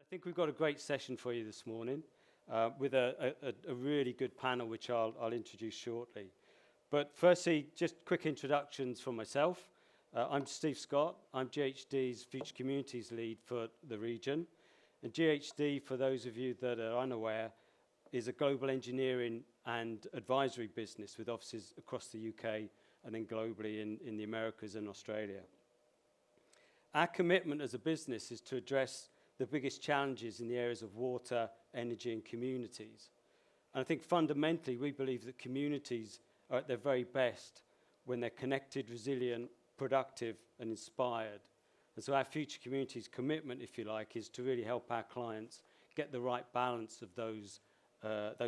think we've got a great session for you this morning with a really good panel, which I'll introduce shortly. But firstly, just quick introductions from myself. I'm Steve Scott. I'm GHD's Future Communities Lead for the region. And GHD, for those of you that are unaware, is a global engineering and advisory business with offices across the UK and then globally in the Americas and Australia. Our commitment as a business is to address the biggest challenges in the areas of water, energy and communities. And I think fundamentally we believe that communities are at their very best when they're connected, resilient, productive and inspired. And so our Future Communities commitment, if you like, is to really help our clients get the right balance of those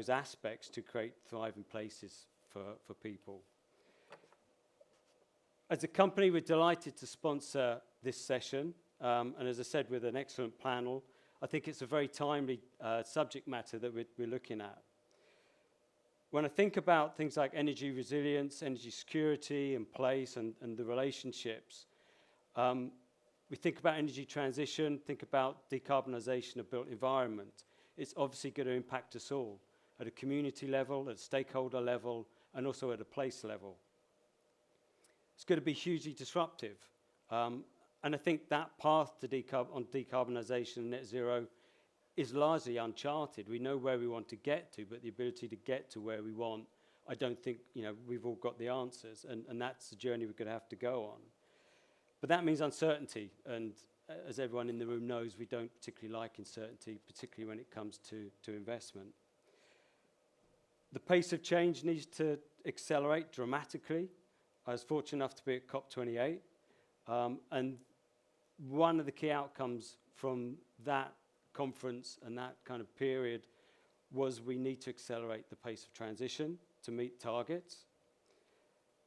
aspects to create thriving places for people. As a company, we're delighted to sponsor this session. And as I said, with an excellent panel, I think it's a very timely subject matter that we're looking at. When I think about things like energy resilience, energy security and place and the relationships, we think about energy transition, think about decarbonisation of built environment. It's obviously going to impact us all at a community level, at a stakeholder level, and also at a place level. It's going to be hugely disruptive. And I think that path to decarbonisation and net zero is largely uncharted. We know where we want to get to, but the ability to get to where we want, I don't think we've all got the answers, and that's the journey we're going to have to go on. But that means uncertainty, and as everyone in the room knows, we don't particularly like uncertainty, particularly when it comes to investment. The pace of change needs to accelerate dramatically. I was fortunate enough to be at COP28, and one of the key outcomes from that conference and that kind of period was we need to accelerate the pace of transition to meet targets.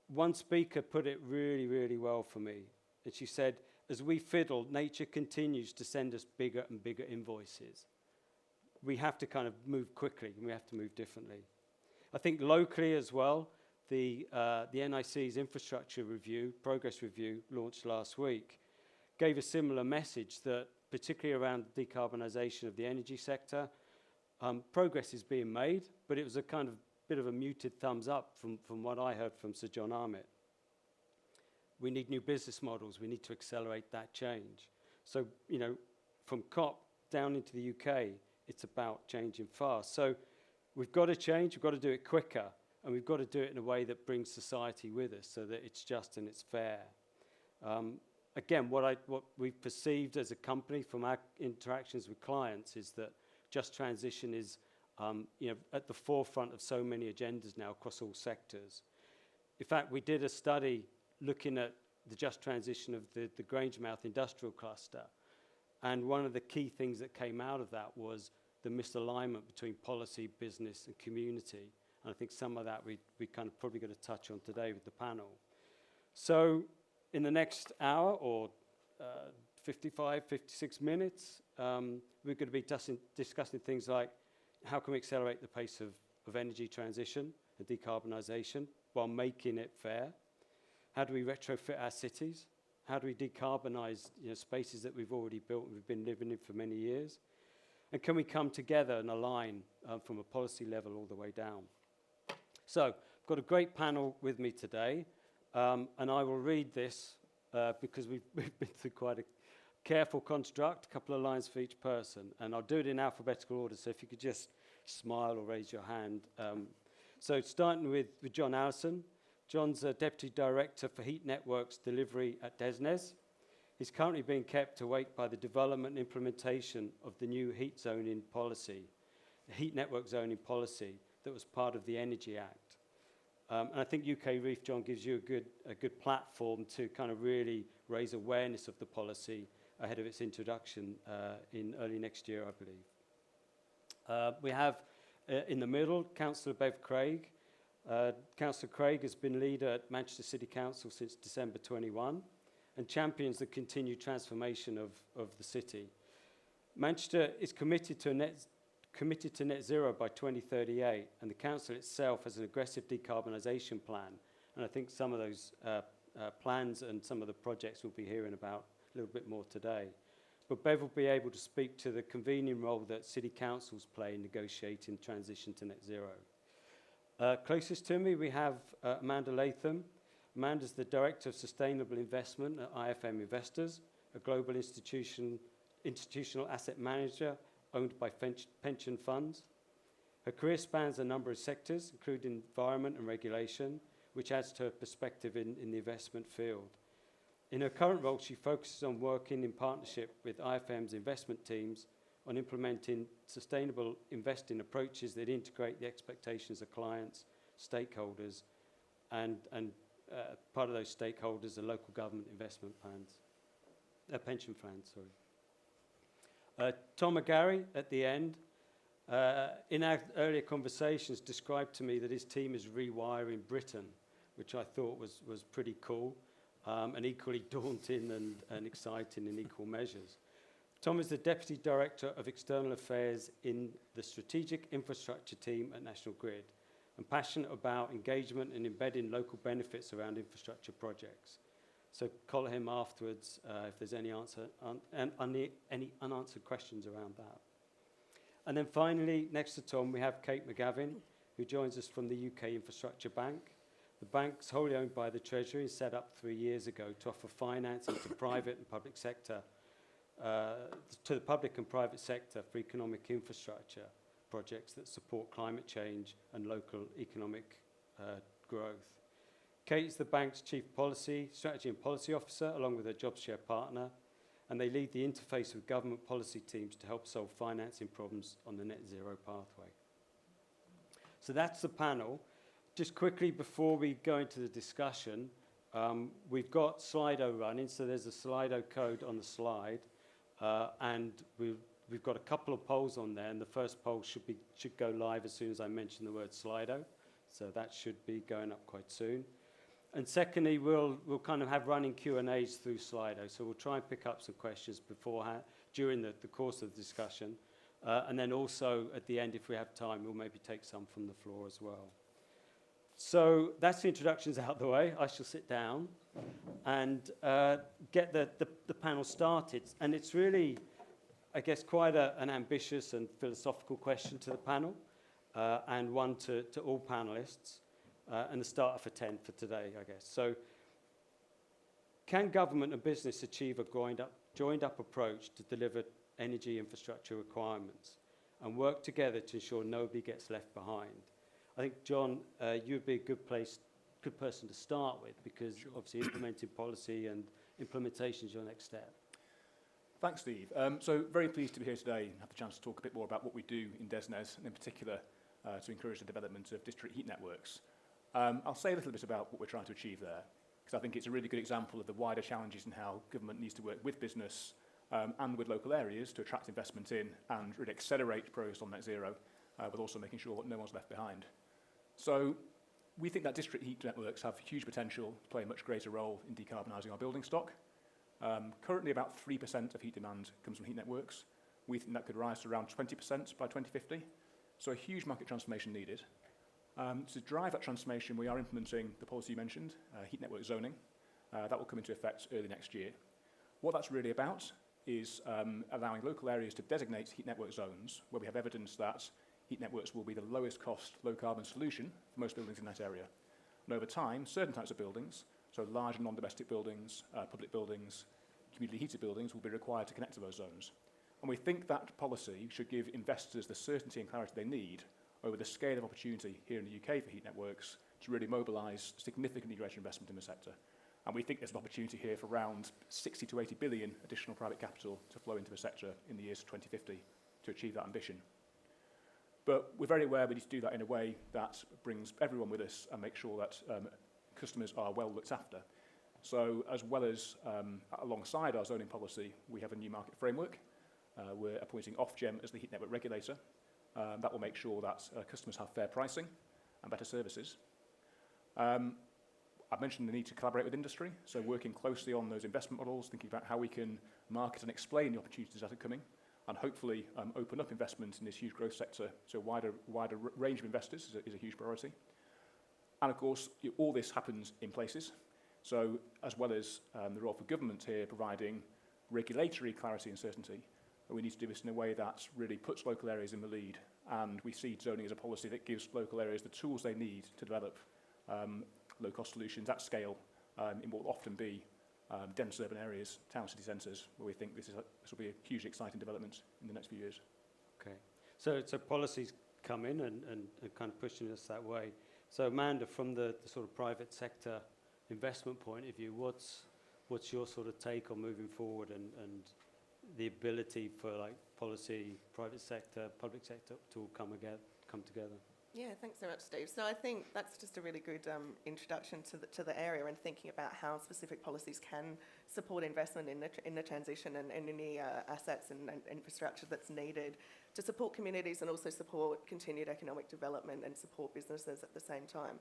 One speaker put it really, really well for me. And she said, as we fiddle, nature continues to send us bigger and bigger invoices. We have to kind of move quickly and we have to move differently. I think locally as well, the NIC's infrastructure review, progress review, launched last week, gave a similar message that, particularly around decarbonisation of the energy sector, progress is being made, but it was a kind of bit of a muted thumbs up from what I heard from Sir John Armitt. We need new business models. We need to accelerate that change. So, from COP down into the UK, it's about changing fast. So we've got to change. We've got to do it quicker. And we've got to do it in a way that brings society with us so that it's just and it's fair. Again, what we've perceived as a company from our interactions with clients is that just transition is at the forefront of so many agendas now across all sectors. In fact, we did a study looking at the just transition of the Grangemouth industrial cluster. And one of the key things that came out of that was the misalignment between policy, business and community. And I think some of that we kind of probably going to touch on today with the panel. So in the next hour or 56 minutes, we're going to be discussing things like how can we accelerate the pace of energy transition and decarbonisation while making it fair? How do we retrofit our cities? How do we decarbonise spaces that we've already built and we've been living in for many years? And can we come together and align from a policy level all the way down? So I've got a great panel with me today, and I will read this because we've been through quite a careful construct, a couple of lines for each person, and I'll do it in alphabetical order, so if you could just smile or raise your hand. So starting with John Allison. John's a Deputy Director for Heat Networks Delivery at DESNZ. He's currently being kept awake by the development and implementation of the new heat zoning policy, the heat network zoning policy that was part of the Energy Act. And I think UKREiiF, John, gives you a good platform to kind of really raise awareness of the policy ahead of its introduction in early next year, I believe. We have in the middle, Councillor Bev Craig. Councillor Craig has been leader at Manchester City Council since December 21 and champions the continued transformation of the city. Manchester is committed to net zero by 2038, and the council itself has an aggressive decarbonisation plan. And I think some of those plans and some of the projects we'll be hearing about a little bit more today. but Bev will be able to speak to the convening role that city councils play in negotiating transition to net zero. Closest to me, we have Amanda Latham. Amanda's the Director of Sustainable Investment at IFM Investors, a global institutional asset manager owned by pension funds. Her career spans a number of sectors, including environment and regulation, which adds to her perspective in the investment field. In her current role, she focuses on working in partnership with IFM's investment teams on implementing sustainable investing approaches that integrate the expectations of clients, stakeholders, and part of those stakeholders are local government investment plans, pension plans, sorry. Tom McGarry, at the end, in our earlier conversations, described to me that his team is rewiring Britain, which I thought was pretty cool and equally daunting and exciting in equal measures. Tom is the Deputy Director of External Affairs in the Strategic Infrastructure team at National Grid and passionate about engagement and embedding local benefits around infrastructure projects. So call him afterwards if there's any unanswered questions around that. And then finally, next to Tom, we have Kate McGavin, who joins us from the UK Infrastructure Bank. The bank's wholly owned by the Treasury and set up 3 years ago to offer financing to private and public sector, to the public and private sector for economic infrastructure projects that support climate change and local economic growth. Kate is the bank's Chief Strategy and Policy Officer, along with her JobShare partner, and they lead the interface with government policy teams to help solve financing problems on the net zero pathway. So that's the panel. Just quickly before we go into the discussion, we've got Slido running, so there's a Slido code on the slide, and we've got a couple of polls on there, and the first poll should go live as soon as I mention the word Slido, so that should be going up quite soon. And secondly, we'll kind of have running Q&As through Slido, so we'll try and pick up some questions beforehand, during the course of the discussion, and then also at the end, if we have time, we'll maybe take some from the floor as well. So that's the introductions out the way. I shall sit down and get the panel started. And it's really, I guess, quite an ambitious and philosophical question to the panel, and one to all panelists, and the starter for 10 for today, I guess. So can government and business achieve a joined up approach to deliver energy infrastructure requirements and work together to ensure nobody gets left behind? I think, John, you would be a good person to start with, because obviously implementing policy and implementation is your next step. Thanks, Steve. So very pleased to be here today and have the chance to talk a bit more about what we do in DESNZ, and in particular to encourage the development of district heat networks. I'll say a little bit about what we're trying to achieve there, because I think it's a really good example of the wider challenges and how government needs to work with business and with local areas to attract investment in and really accelerate progress on net zero, but also making sure that no one's left behind. So we think that district heat networks have huge potential to play a much greater role in decarbonising our building stock. Currently, about 3% of heat demand comes from heat networks. We think that could rise to around 20% by 2050. So a huge market transformation needed. To drive that transformation, we are implementing the policy you mentioned, heat network zoning. That will come into effect early next year. What that's really about is allowing local areas to designate heat network zones where we have evidence that heat networks will be the lowest cost, low carbon solution for most buildings in that area. And over time, certain types of buildings, so large non-domestic buildings, public buildings, community heated buildings, will be required to connect to those zones. And we think that policy should give investors the certainty and clarity they need over the scale of opportunity here in the UK for heat networks to really mobilise significantly greater investment in the sector. And we think there's an opportunity here for around 60 to 80 billion additional private capital to flow into the sector in the years to 2050 to achieve that ambition. But we're very aware we need to do that in a way that brings everyone with us and make sure that customers are well looked after. So as well as alongside our zoning policy, we have a new market framework. We're appointing Ofgem as the heat network regulator. That will make sure that customers have fair pricing and better services. I've mentioned the need to collaborate with industry, so working closely on those investment models, thinking about how we can market and explain the opportunities that are coming, and hopefully open up investment in this huge growth sector to a wider range of investors is a huge priority. And of course, all this happens in places. So as well as the role for government here providing regulatory clarity and certainty, but we need to do this in a way that really puts local areas in the lead, and we see zoning as a policy that gives local areas the tools they need to develop low-cost solutions at scale in what will often be dense urban areas, town city centres, where we think this will be a hugely exciting development in the next few years. Okay, so policies come in and kind of pushing us that way. So Amanda, from the sort of private sector investment point of view, what's your sort of take on moving forward and the ability for like policy, private sector, public sector to all come together? Yeah, thanks so much, Steve. So I think that's just a really good introduction to the area and thinking about how specific policies can support investment in the transition and in the assets and infrastructure that's needed to support communities and also support continued economic development and support businesses at the same time.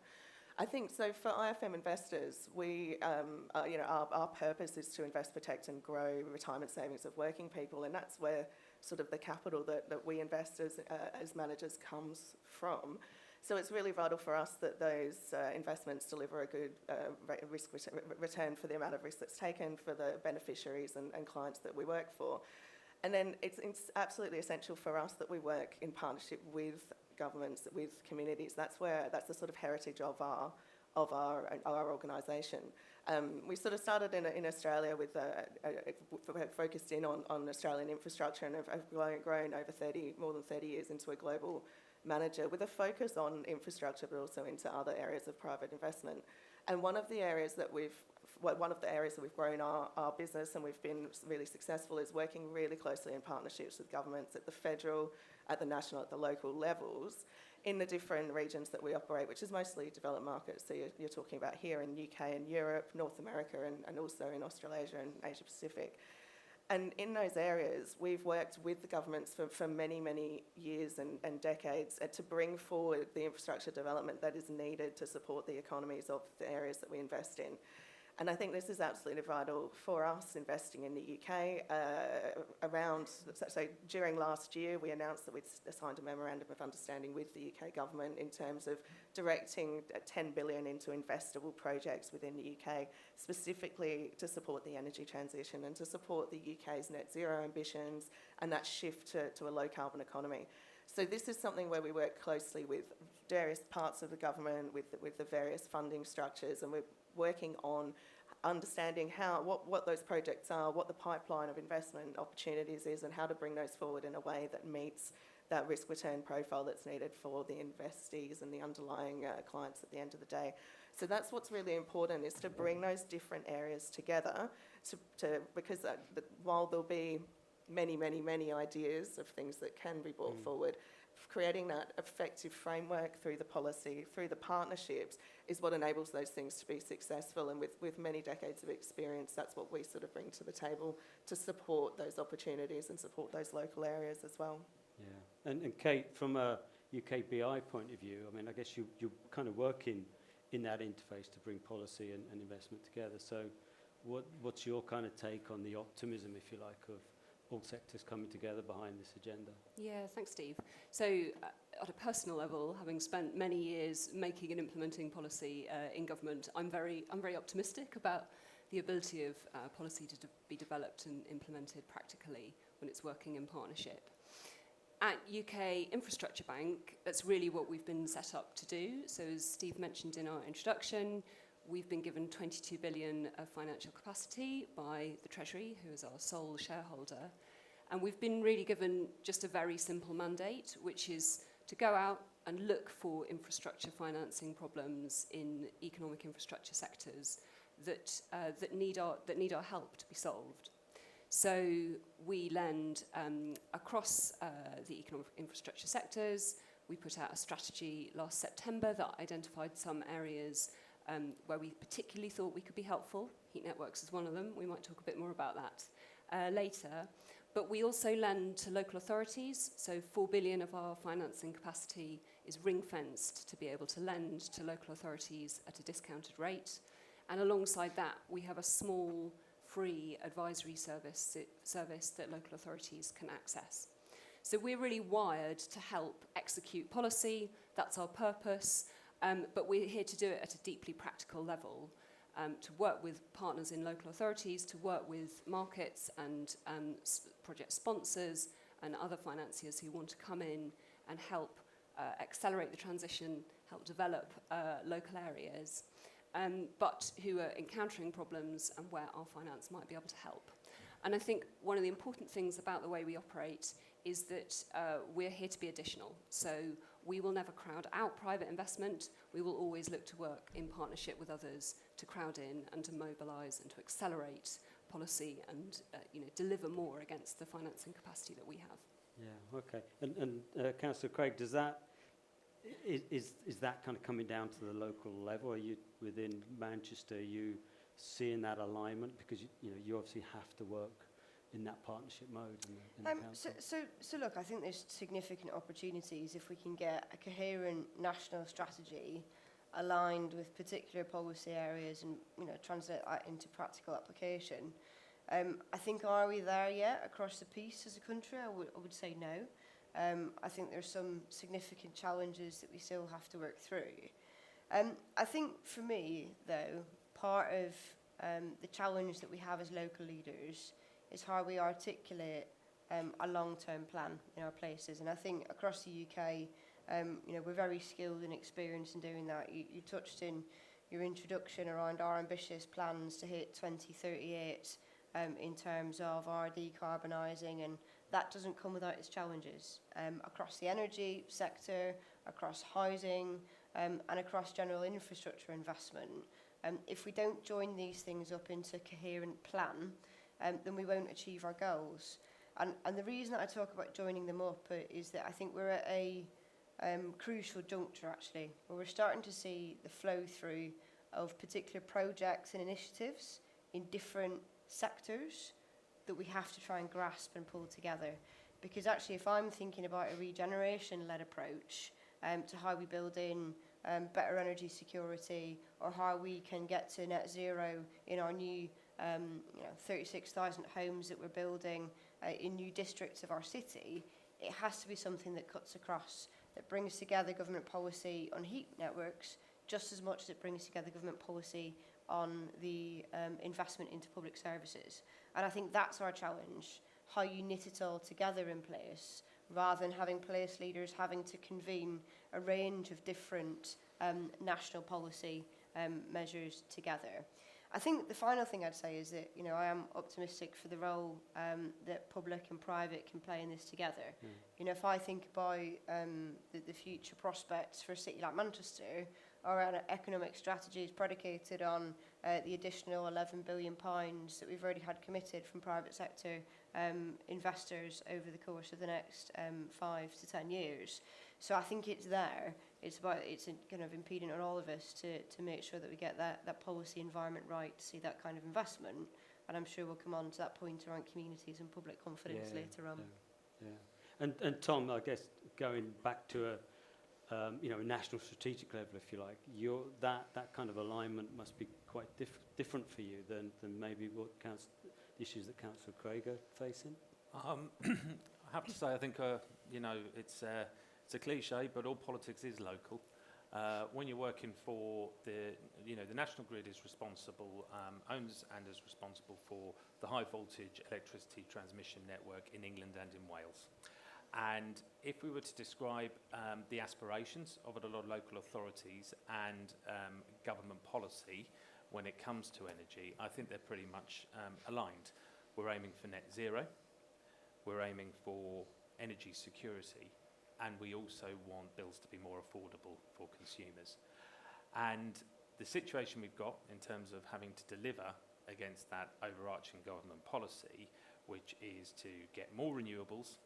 I think so for IFM investors, we, our purpose is to invest, protect and grow retirement savings of working people, and that's where sort of the capital that we investors as managers comes from. So it's really vital for us that those investments deliver a good risk return for the amount of risk that's taken for the beneficiaries and clients that we work for. And then it's absolutely essential for us that we work in partnership with governments, with communities. That's the sort of heritage of our organisation. We sort of started in Australia with focused in on Australian infrastructure and have grown over more than 30 years into a global manager with a focus on infrastructure, but also into other areas of private investment. And one of the areas that we've grown our business and we've been really successful is working really closely in partnerships with governments at the federal, at the national, at the local levels in the different regions that we operate, which is mostly developed markets. So you're talking about here in UK and Europe, North America, and also in Australasia and Asia Pacific. And in those areas, we've worked with the governments for many, many years and decades to bring forward the infrastructure development that is needed to support the economies of the areas that we invest in. And I think this is absolutely vital for us investing in the UK. So during last year, we announced that we'd signed a memorandum of understanding with the UK government in terms of directing 10 billion into investable projects within the UK, specifically to support the energy transition and to support the UK's net zero ambitions and that shift to a low carbon economy. So this is something where we work closely with various parts of the government, with the various funding structures, and we're working on understanding what those projects are, what the pipeline of investment opportunities is, and how to bring those forward in a way that meets that risk return profile that's needed for the investees and the underlying clients at the end of the day. So that's what's really important, is to bring those different areas together because while there'll be many, many, many ideas of things that can be brought forward, creating that effective framework through the policy, through the partnerships, is what enables those things to be successful. And with many decades of experience, that's what we sort of bring to the table to support those opportunities and support those local areas as well. Yeah, and Kate, from a UKBI point of view, I mean, I guess you kind of work in that interface to bring policy and investment together. So what's your kind of take on the optimism, if you like, of all sectors coming together behind this agenda? Yeah, thanks, Steve. So at a personal level, having spent many years making and implementing policy in government, I'm very optimistic about the ability of policy to be developed and implemented practically when it's working in partnership. At UK Infrastructure Bank, that's really what we've been set up to do. So as Steve mentioned in our introduction, we've been given 22 billion of financial capacity by the Treasury, who is our sole shareholder. And we've been really given just a very simple mandate, which is to go out and look for infrastructure financing problems in economic infrastructure sectors that need our help to be solved. So we lend across the economic infrastructure sectors. We put out a strategy last September that identified some areas where we particularly thought we could be helpful. Heat networks is one of them. We might talk a bit more about that later. But we also lend to local authorities. So 4 billion of our financing capacity is ring-fenced to be able to lend to local authorities at a discounted rate. And alongside that, we have a small free advisory service that local authorities can access. So we're really wired to help execute policy. That's our purpose. But we're here to do it at a deeply practical level. to work with partners in local authorities, to work with markets and project sponsors and other financiers who want to come in and help accelerate the transition, help develop local areas, but who are encountering problems and where our finance might be able to help. And I think one of the important things about the way we operate is that we're here to be additional. So we will never crowd out private investment. We will always look to work in partnership with others to crowd in and to mobilise and to accelerate policy and deliver more against the financing capacity that we have. Yeah, okay. And Councillor Craig, does that, is that kind of coming down to the local level? Are you within Manchester, are you seeing that alignment? Because you obviously have to work in that partnership mode in the council. So look, I think there's significant opportunities if we can get a coherent national strategy aligned with particular policy areas and translate that into practical application. I think, are we there yet across the piece as a country? I would say no. I think there's some significant challenges that we still have to work through. I think for me, though, part of the challenge that we have as local leaders is how we articulate a long-term plan in our places. And I think across the UK, we're very skilled and experienced in doing that. You touched in your introduction around our ambitious plans to hit 2038 in terms of our decarbonising, and that doesn't come without its challenges. Across the energy sector, across housing, and across general infrastructure investment. If we don't join these things up into a coherent plan, then we won't achieve our goals. And the reason that I talk about joining them up is that I think we're at a crucial juncture, actually, where we're starting to see the flow through of particular projects and initiatives in different sectors that we have to try and grasp and pull together. Because actually, if I'm thinking about a regeneration-led approach to how we build in better energy security, or how we can get to net zero in our new 36,000 homes that we're building in new districts of our city, it has to be something that cuts across, that brings together government policy on heat networks just as much as it brings together government policy on the investment into public services. And I think that's our challenge, how you knit it all together in place, rather than having place leaders having to convene a range of different national policy measures together. I think the final thing I'd say is that I am optimistic for the role that public and private can play in this together. If I think about the future prospects for a city like Manchester, our economic strategy is predicated on the additional £11 billion that we've already had committed from private sector investors over the course of the next 5 to 10 years. So I think it's there. It's kind of impeding on all of us to make sure that we get that policy environment right to see that kind of investment. And I'm sure we'll come on to that point around communities and public confidence later on. Yeah. And Tom, I guess going back to a national strategic level, if you like, that kind of alignment must be quite different for you than maybe what the issues that Councillor Craig are facing. I have to say, I think it's a cliche, but all politics is local. When you're working for the National Grid is responsible, owns and is responsible for the high voltage electricity transmission network in England and in Wales. And if we were to describe the aspirations of a lot of local authorities and government policy when it comes to energy, I think they're pretty much aligned. We're aiming for net zero, we're aiming for energy security, and we also want bills to be more affordable for consumers. And the situation we've got in terms of having to deliver against that overarching government policy, which is to get more renewables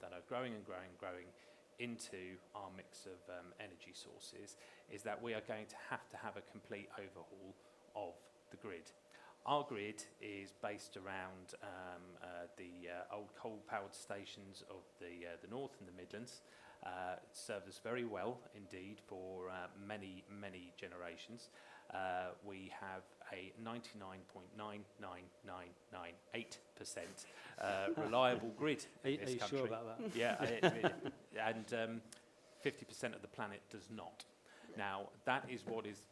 that are growing and growing and growing into our mix of energy sources, is that we are going to have a complete overhaul of the grid. Our grid is based around the old coal-powered stations of the North and the Midlands. It served us very well indeed for many, many generations. We have a 99.99998% reliable grid in this country. Are you sure about that? Yeah, and 50% of the planet does not. Now, that is what is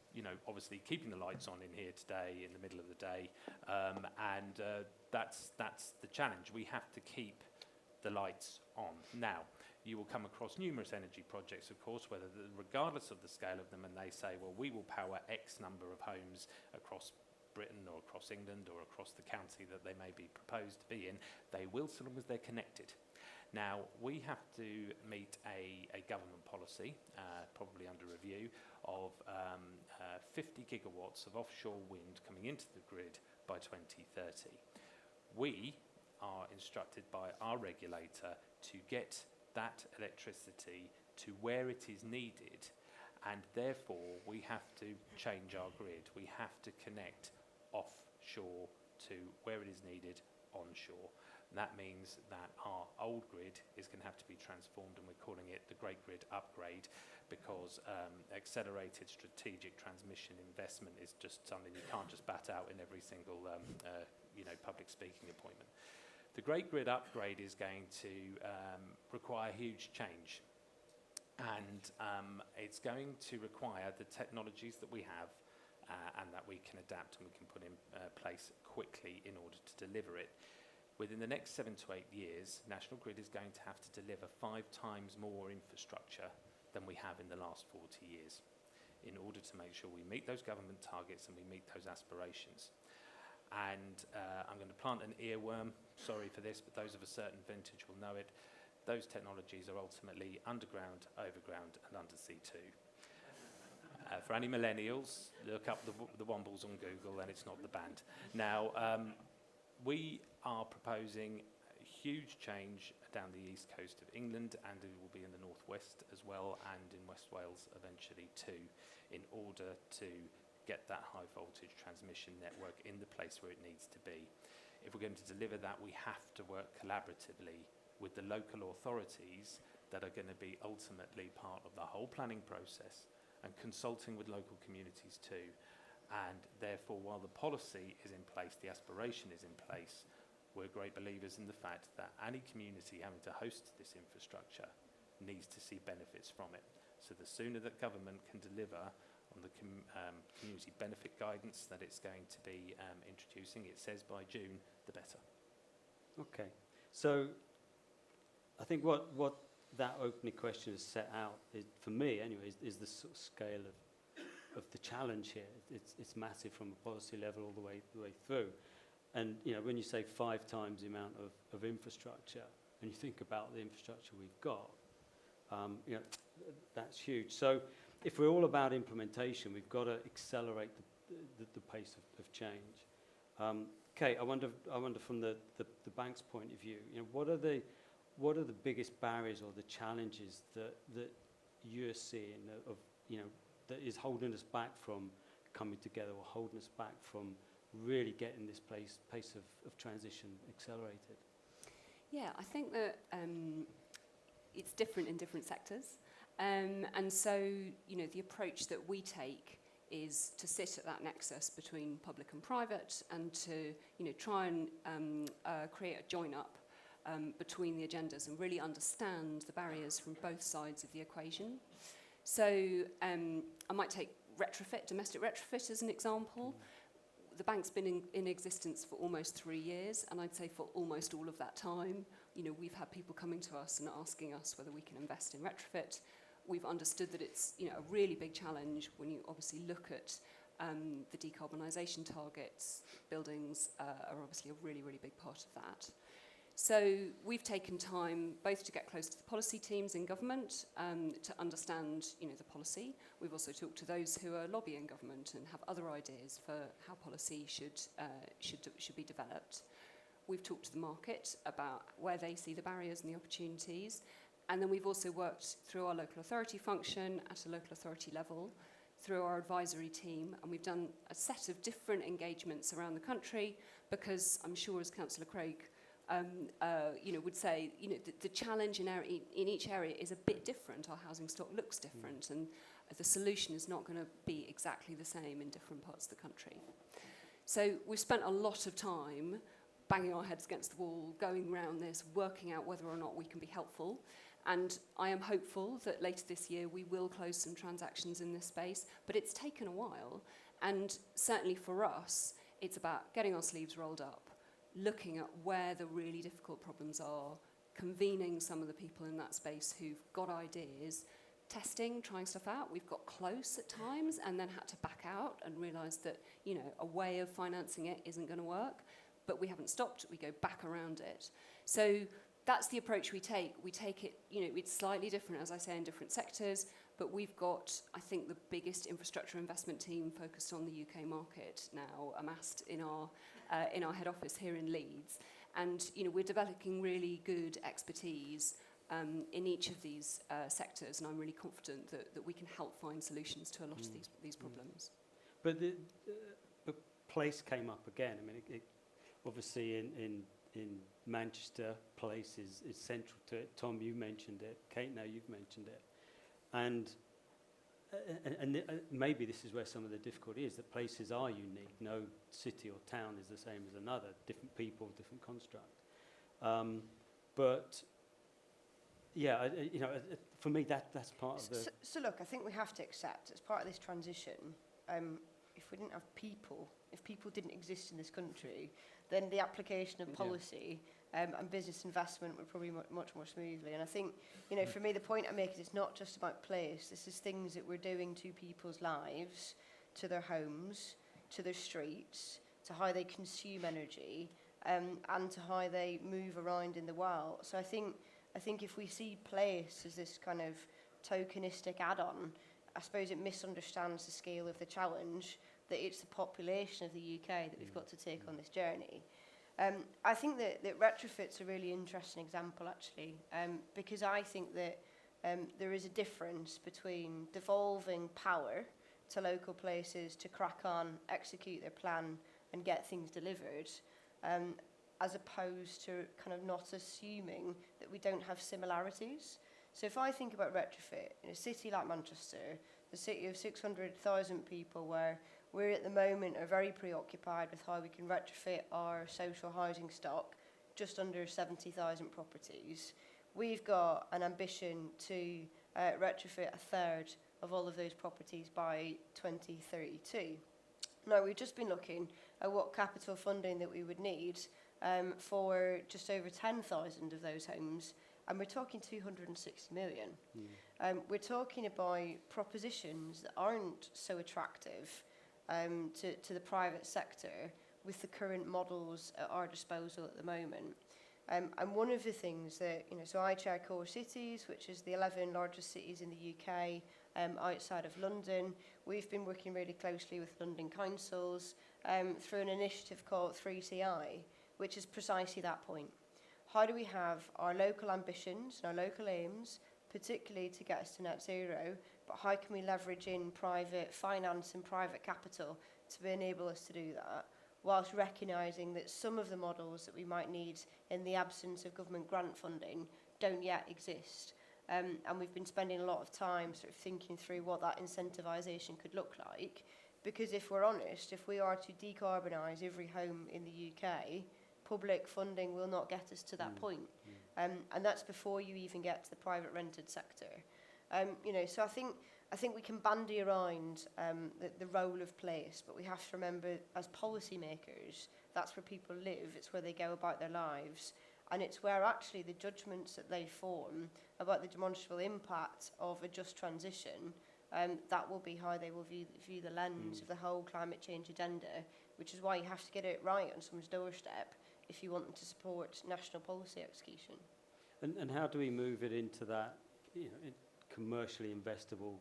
obviously keeping the lights on in here today in the middle of the day, and that's the challenge. We have to keep the lights on. Now, you will come across numerous energy projects, of course, regardless of the scale of them, and they say, well, we will power X number of homes across Britain or across England or across the county that they may be proposed to be in. They will, so long as they're connected. Now, we have to meet a government policy, probably under review, of 50 gigawatts of offshore wind coming into the grid by 2030. We are instructed by our regulator to get that electricity to where it is needed, and therefore we have to change our grid. We have to connect offshore to where it is needed onshore. And that means that our old grid is going to have to be transformed, and we're calling it the Great Grid Upgrade, because accelerated strategic transmission investment is just something you can't just bat out in every single public speaking appointment. The Great Grid Upgrade is going to require huge change, and it's going to require the technologies that we have and that we can adapt and we can put in place quickly in order to deliver it. Within the next 7 to 8 years, National Grid is going to have to deliver 5 times more infrastructure than we have in the last 40 years in order to make sure we meet those government targets and we meet those aspirations. And I'm going to plant an earworm, sorry for this, but those of a certain vintage will know it. Those technologies are ultimately underground, overground and undersea too. For any millennials, look up the Wombles on Google and it's not the band. Now, we are proposing a huge change down the east coast of England, and it will be in the northwest as well, and in West Wales eventually too, in order to get that high voltage transmission network in the place where it needs to be. If we're going to deliver that, we have to work collaboratively with the local authorities that are going to be ultimately part of the whole planning process, and consulting with local communities too. And therefore, while the policy is in place, the aspiration is in place, we're great believers in the fact that any community having to host this infrastructure needs to see benefits from it. So the sooner that government can deliver on the community benefit guidance that it's going to be introducing, it says by June, the better. Okay, so I think what that opening question has set out, for me anyway, is the sort of scale of the challenge here. It's massive from a policy level all the way through. And when you say 5 times the amount of infrastructure, and you think about the infrastructure we've got, that's huge. So if we're all about implementation, we've got to accelerate the pace of change. Kate, I wonder from the bank's point of view, what are the biggest barriers or the challenges that you're seeing that is holding us back from coming together, or holding us back from really getting this pace of transition accelerated? Yeah, I think that it's different in different sectors. And so, the approach that we take is to sit at that nexus between public and private, and to, try and create a join-up between the agendas and really understand the barriers from both sides of the equation. So I might take domestic retrofit as an example. The bank's been in existence for almost 3 years, and I'd say for almost all of that time, we've had people coming to us and asking us whether we can invest in retrofit. We've understood that it's a really big challenge when you obviously look at the decarbonisation targets. Buildings are obviously a really, really big part of that. So we've taken time both to get close to the policy teams in government, to understand the policy. We've also talked to those who are lobbying government and have other ideas for how policy should be developed. We've talked to the market about where they see the barriers and the opportunities. And then we've also worked through our local authority function at a local authority level, through our advisory team, and we've done a set of different engagements around the country, because I'm sure, as Councillor Craig would say, the challenge in each area is a bit different. Our housing stock looks different, and the solution is not going to be exactly the same in different parts of the country. So we've spent a lot of time banging our heads against the wall, going around this, working out whether or not we can be helpful. And I am hopeful that later this year we will close some transactions in this space, but it's taken a while. And certainly for us, it's about getting our sleeves rolled up, looking at where the really difficult problems are, convening some of the people in that space who've got ideas, testing, trying stuff out. We've got close at times and then had to back out and realise that, you know, a way of financing it isn't going to work, but we haven't stopped, we go back around it. So that's the approach we take. We take it, you know, it's slightly different, as I say, in different sectors, but we've got, I think, the biggest infrastructure investment team focused on the UK market now amassed in our head office here in Leeds. And, you know, we're developing really good expertise in each of these sectors, and I'm really confident that we can help find solutions to a lot of these problems. But the place came up again. I mean, it obviously in Manchester, place is central to it. Tom, you mentioned it. Kate, now you've mentioned it. And maybe this is where some of the difficulty is, that places are unique. No city or town is the same as another. Different people, different construct. But yeah, you know, for me that's part of the. So look, I think we have to accept as part of this transition. If we didn't have people, if people didn't exist in this country, then the application of policy and business investment would probably much more smoothly. And I think, you know, for me, the point I make is it's not just about place. This is things that we're doing to people's lives, to their homes, to their streets, to how they consume energy, and to how they move around in the world. So I think if we see place as this kind of tokenistic add-on, I suppose it misunderstands the scale of the challenge, that it's the population of the UK that we've got to take on this journey. I think that retrofit's a really interesting example, actually, because I think that there is a difference between devolving power to local places to crack on, execute their plan, and get things delivered, as opposed to kind of not assuming that we don't have similarities. So if I think about retrofit in a city like Manchester, the city of 600,000 people, where we're at the moment are very preoccupied with how we can retrofit our social housing stock, just under 70,000 properties. We've got an ambition to retrofit a third of all of those properties by 2032. Now, we've just been looking at what capital funding that we would need for just over 10,000 of those homes, and we're talking 260 million. We're talking about propositions that aren't so attractive to the private sector with the current models at our disposal at the moment. And one of the things that, you know, so I chair Core Cities, which is the 11 largest cities in the UK outside of London. We've been working really closely with London councils through an initiative called 3CI, which is precisely that point. How do we have our local ambitions and our local aims, particularly to get us to net zero, but how can we leverage in private finance and private capital to enable us to do that, whilst recognising that some of the models that we might need in the absence of government grant funding don't yet exist. And we've been spending a lot of time sort of thinking through what that incentivisation could look like, because if we're honest, if we are to decarbonise every home in the UK, public funding will not get us to that point. And that's before you even get to the private rented sector. You know, so I think we can bandy around the role of place, but we have to remember as policymakers, that's where people live, it's where they go about their lives, and it's where actually the judgments that they form about the demonstrable impact of a just transition, that will be how they will view the lens of the whole climate change agenda, which is why you have to get it right on someone's doorstep if you want them to support national policy execution. And how do we move it into that, you know, commercially investable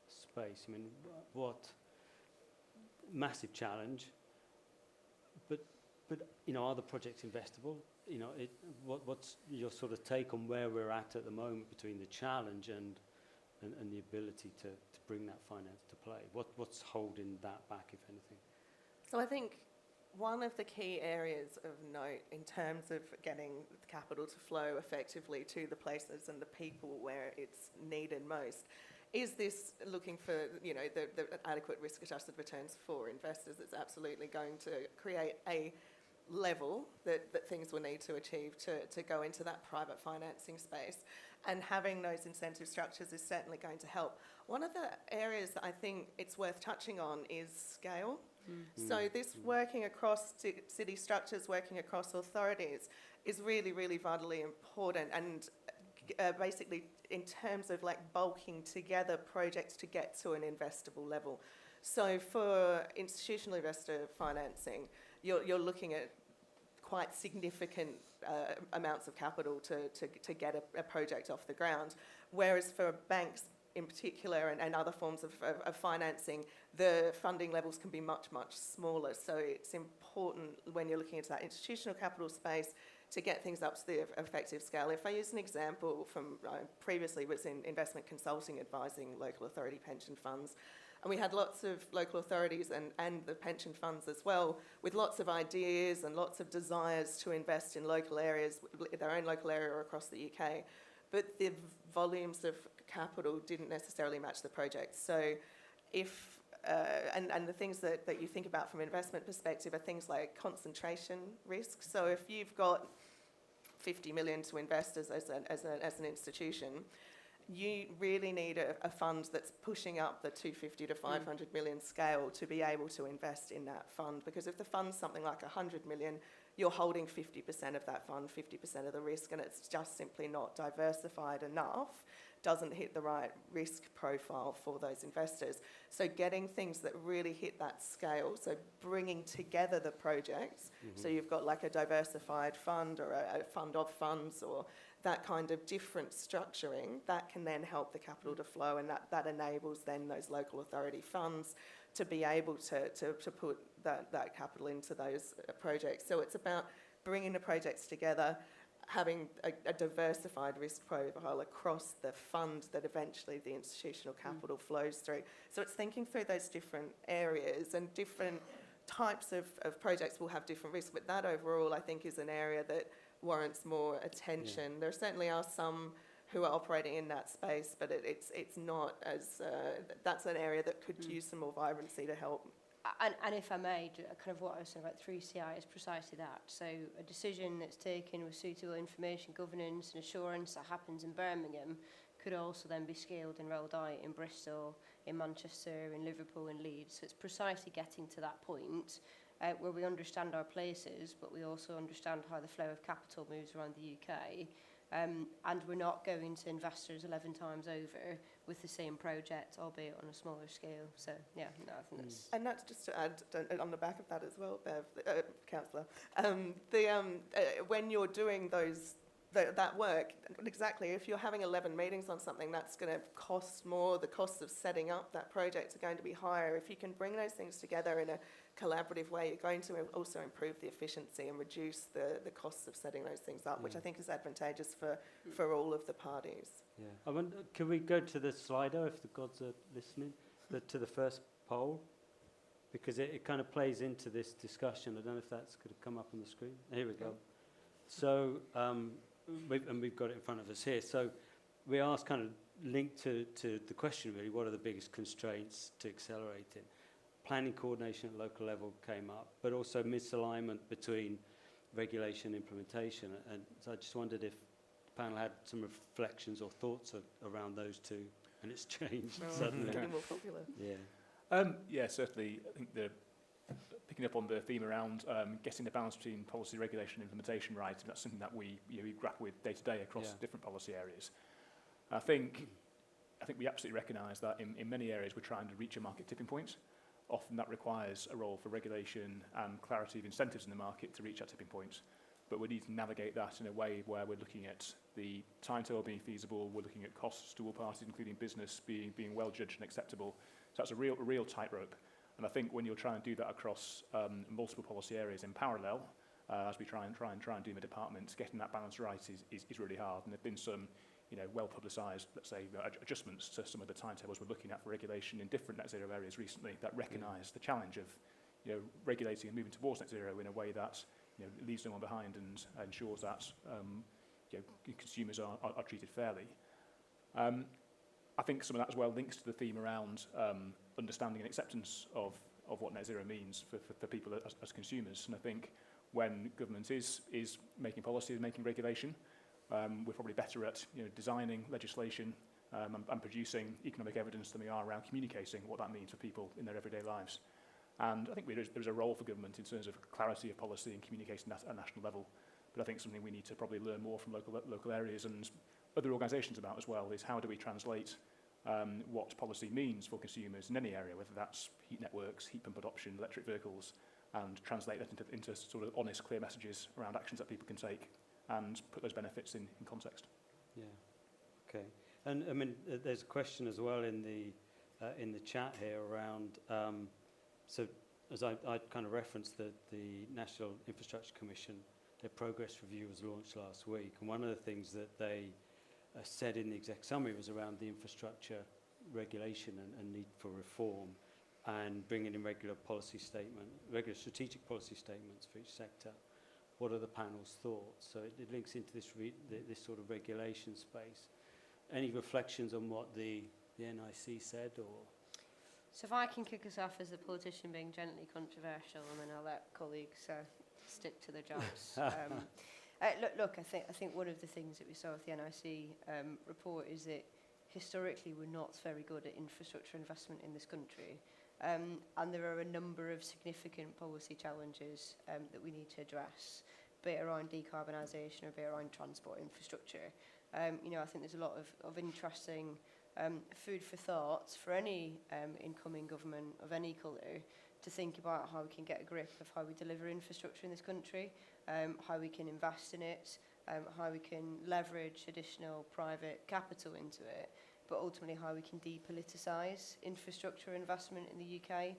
space? I mean, what massive challenge, but you know, are the projects investable? You know, what's your sort of take on where we're at the moment between the challenge and the ability to bring that finance to play? What's holding that back, if anything? So I think one of the key areas of note in terms of getting capital to flow effectively to the places and the people where it's needed most is this looking for, you know, the adequate risk-adjusted returns for investors. It's absolutely going to create a level that things will need to achieve to go into that private financing space. And having those incentive structures is certainly going to help. One of the areas that I think it's worth touching on is scale. So this working across city structures, working across authorities is really, really vitally important, and basically in terms of like bulking together projects to get to an investable level. So for institutional investor financing, you're looking at quite significant amounts of capital to get a project off the ground, whereas for banks in particular and other forms of financing, the funding levels can be much, much smaller. So it's important when you're looking into that institutional capital space to get things up to the effective scale. If I use an example from previously was in investment consulting advising local authority pension funds, and we had lots of local authorities and the pension funds as well with lots of ideas and lots of desires to invest in local areas, their own local area or across the UK. But the volumes of capital didn't necessarily match the project. So if, and the things that you think about from an investment perspective are things like concentration risk. So if you've got 50 million to invest as an institution, you really need a fund that's pushing up the 250 to 500 million scale to be able to invest in that fund. Because if the fund's something like 100 million, you're holding 50% of that fund, 50% of the risk, and it's just simply not diversified enough, doesn't hit the right risk profile for those investors. So getting things that really hit that scale, so bringing together the projects, so you've got like a diversified fund or a fund of funds or that kind of different structuring, that can then help the capital to flow, and that enables then those local authority funds to be able to put that capital into those projects. So it's about bringing the projects together, having a diversified risk profile across the fund that eventually the institutional capital flows through. So it's thinking through those different areas, and different types of projects will have different risks, but that overall I think is an area that warrants more attention. There certainly are some who are operating in that space, but it's not as, that's an area that could use some more vibrancy to help. And if I may, kind of what I was saying about 3CI is precisely that. So a decision that's taken with suitable information, governance and assurance that happens in Birmingham could also then be scaled in Roll Eye, in Bristol, in Manchester, in Liverpool, in Leeds. So it's precisely getting to that point where we understand our places, but we also understand how the flow of capital moves around the UK. And we're not going to investors 11 times over with the same project, albeit on a smaller scale. So, yeah, no, I think that's... And that's just to add on the back of that as well, Bev, Councillor, when you're doing that work, exactly, if you're having 11 meetings on something, that's going to cost more. The costs of setting up that project are going to be higher. If you can bring those things together in a collaborative way, you're going to also improve the efficiency and reduce the costs of setting those things up, which I think is advantageous for all of the parties. Yeah. I wonder, can we go to the Slido, if the gods are listening, to the first poll? Because it kind of plays into this discussion. I don't know if that's going to come up on the screen. Here we go. So, we've got it in front of us here. So we asked, kind of linked to the question really, what are the biggest constraints to accelerating? Planning coordination at local level came up, but also misalignment between regulation and implementation. And so I just wondered if the panel had some reflections or thoughts around those two, and it's changed suddenly. Getting more popular. Yeah. Yeah, certainly. I think picking up on the theme around getting the balance between policy, regulation, and implementation right, and that's something that we grapple with day to day across different policy areas. I think we absolutely recognise that in many areas we're trying to reach a market tipping point. Often that requires a role for regulation and clarity of incentives in the market to reach that tipping point. But we need to navigate that in a way where we're looking at the timetable being feasible, we're looking at costs to all parties, including business, being well judged and acceptable. So that's a real tightrope. And I think when you're trying to do that across multiple policy areas in parallel, as we try and do in the departments, getting that balance right is really hard. And there have been some well-publicised, let's say, adjustments to some of the timetables we're looking at for regulation in different net zero areas recently that recognise the challenge of regulating and moving towards net zero in a way that leaves no one behind and ensures that consumers are treated fairly. I think some of that as well links to the theme around understanding and acceptance of what net zero means for people as consumers. And I think when government is making policy, making regulation. We're probably better at designing legislation and producing economic evidence than we are around communicating what that means for people in their everyday lives. And I think there's a role for government in terms of clarity of policy and communication at a national level. But I think something we need to probably learn more from local areas and other organisations about as well is how do we translate what policy means for consumers in any area, whether that's heat networks, heat pump adoption, electric vehicles, and translate that into sort of honest, clear messages around actions that people can take and put those benefits in context. Yeah, okay. And I mean, there's a question as well in the chat here around, so as I kind of referenced the National Infrastructure Commission, their progress review was launched last week, and one of the things that they said in the exec summary was around the infrastructure regulation and need for reform, and bringing in regular strategic policy statements for each sector. What are the panel's thoughts? So it links into this sort of regulation space. Any reflections on what the NIC said, or? So if I can kick us off as a politician being gently controversial, and then I'll let colleagues stick to their jobs. Look, I think one of the things that we saw with the NIC report is that historically we're not very good at infrastructure investment in this country. And there are a number of significant policy challenges that we need to address, be it around decarbonisation or be it around transport infrastructure. I think there's a lot of interesting food for thought for any incoming government of any colour to think about how we can get a grip of how we deliver infrastructure in this country, how we can invest in it, how we can leverage additional private capital into it, but ultimately how we can depoliticise infrastructure investment in the UK.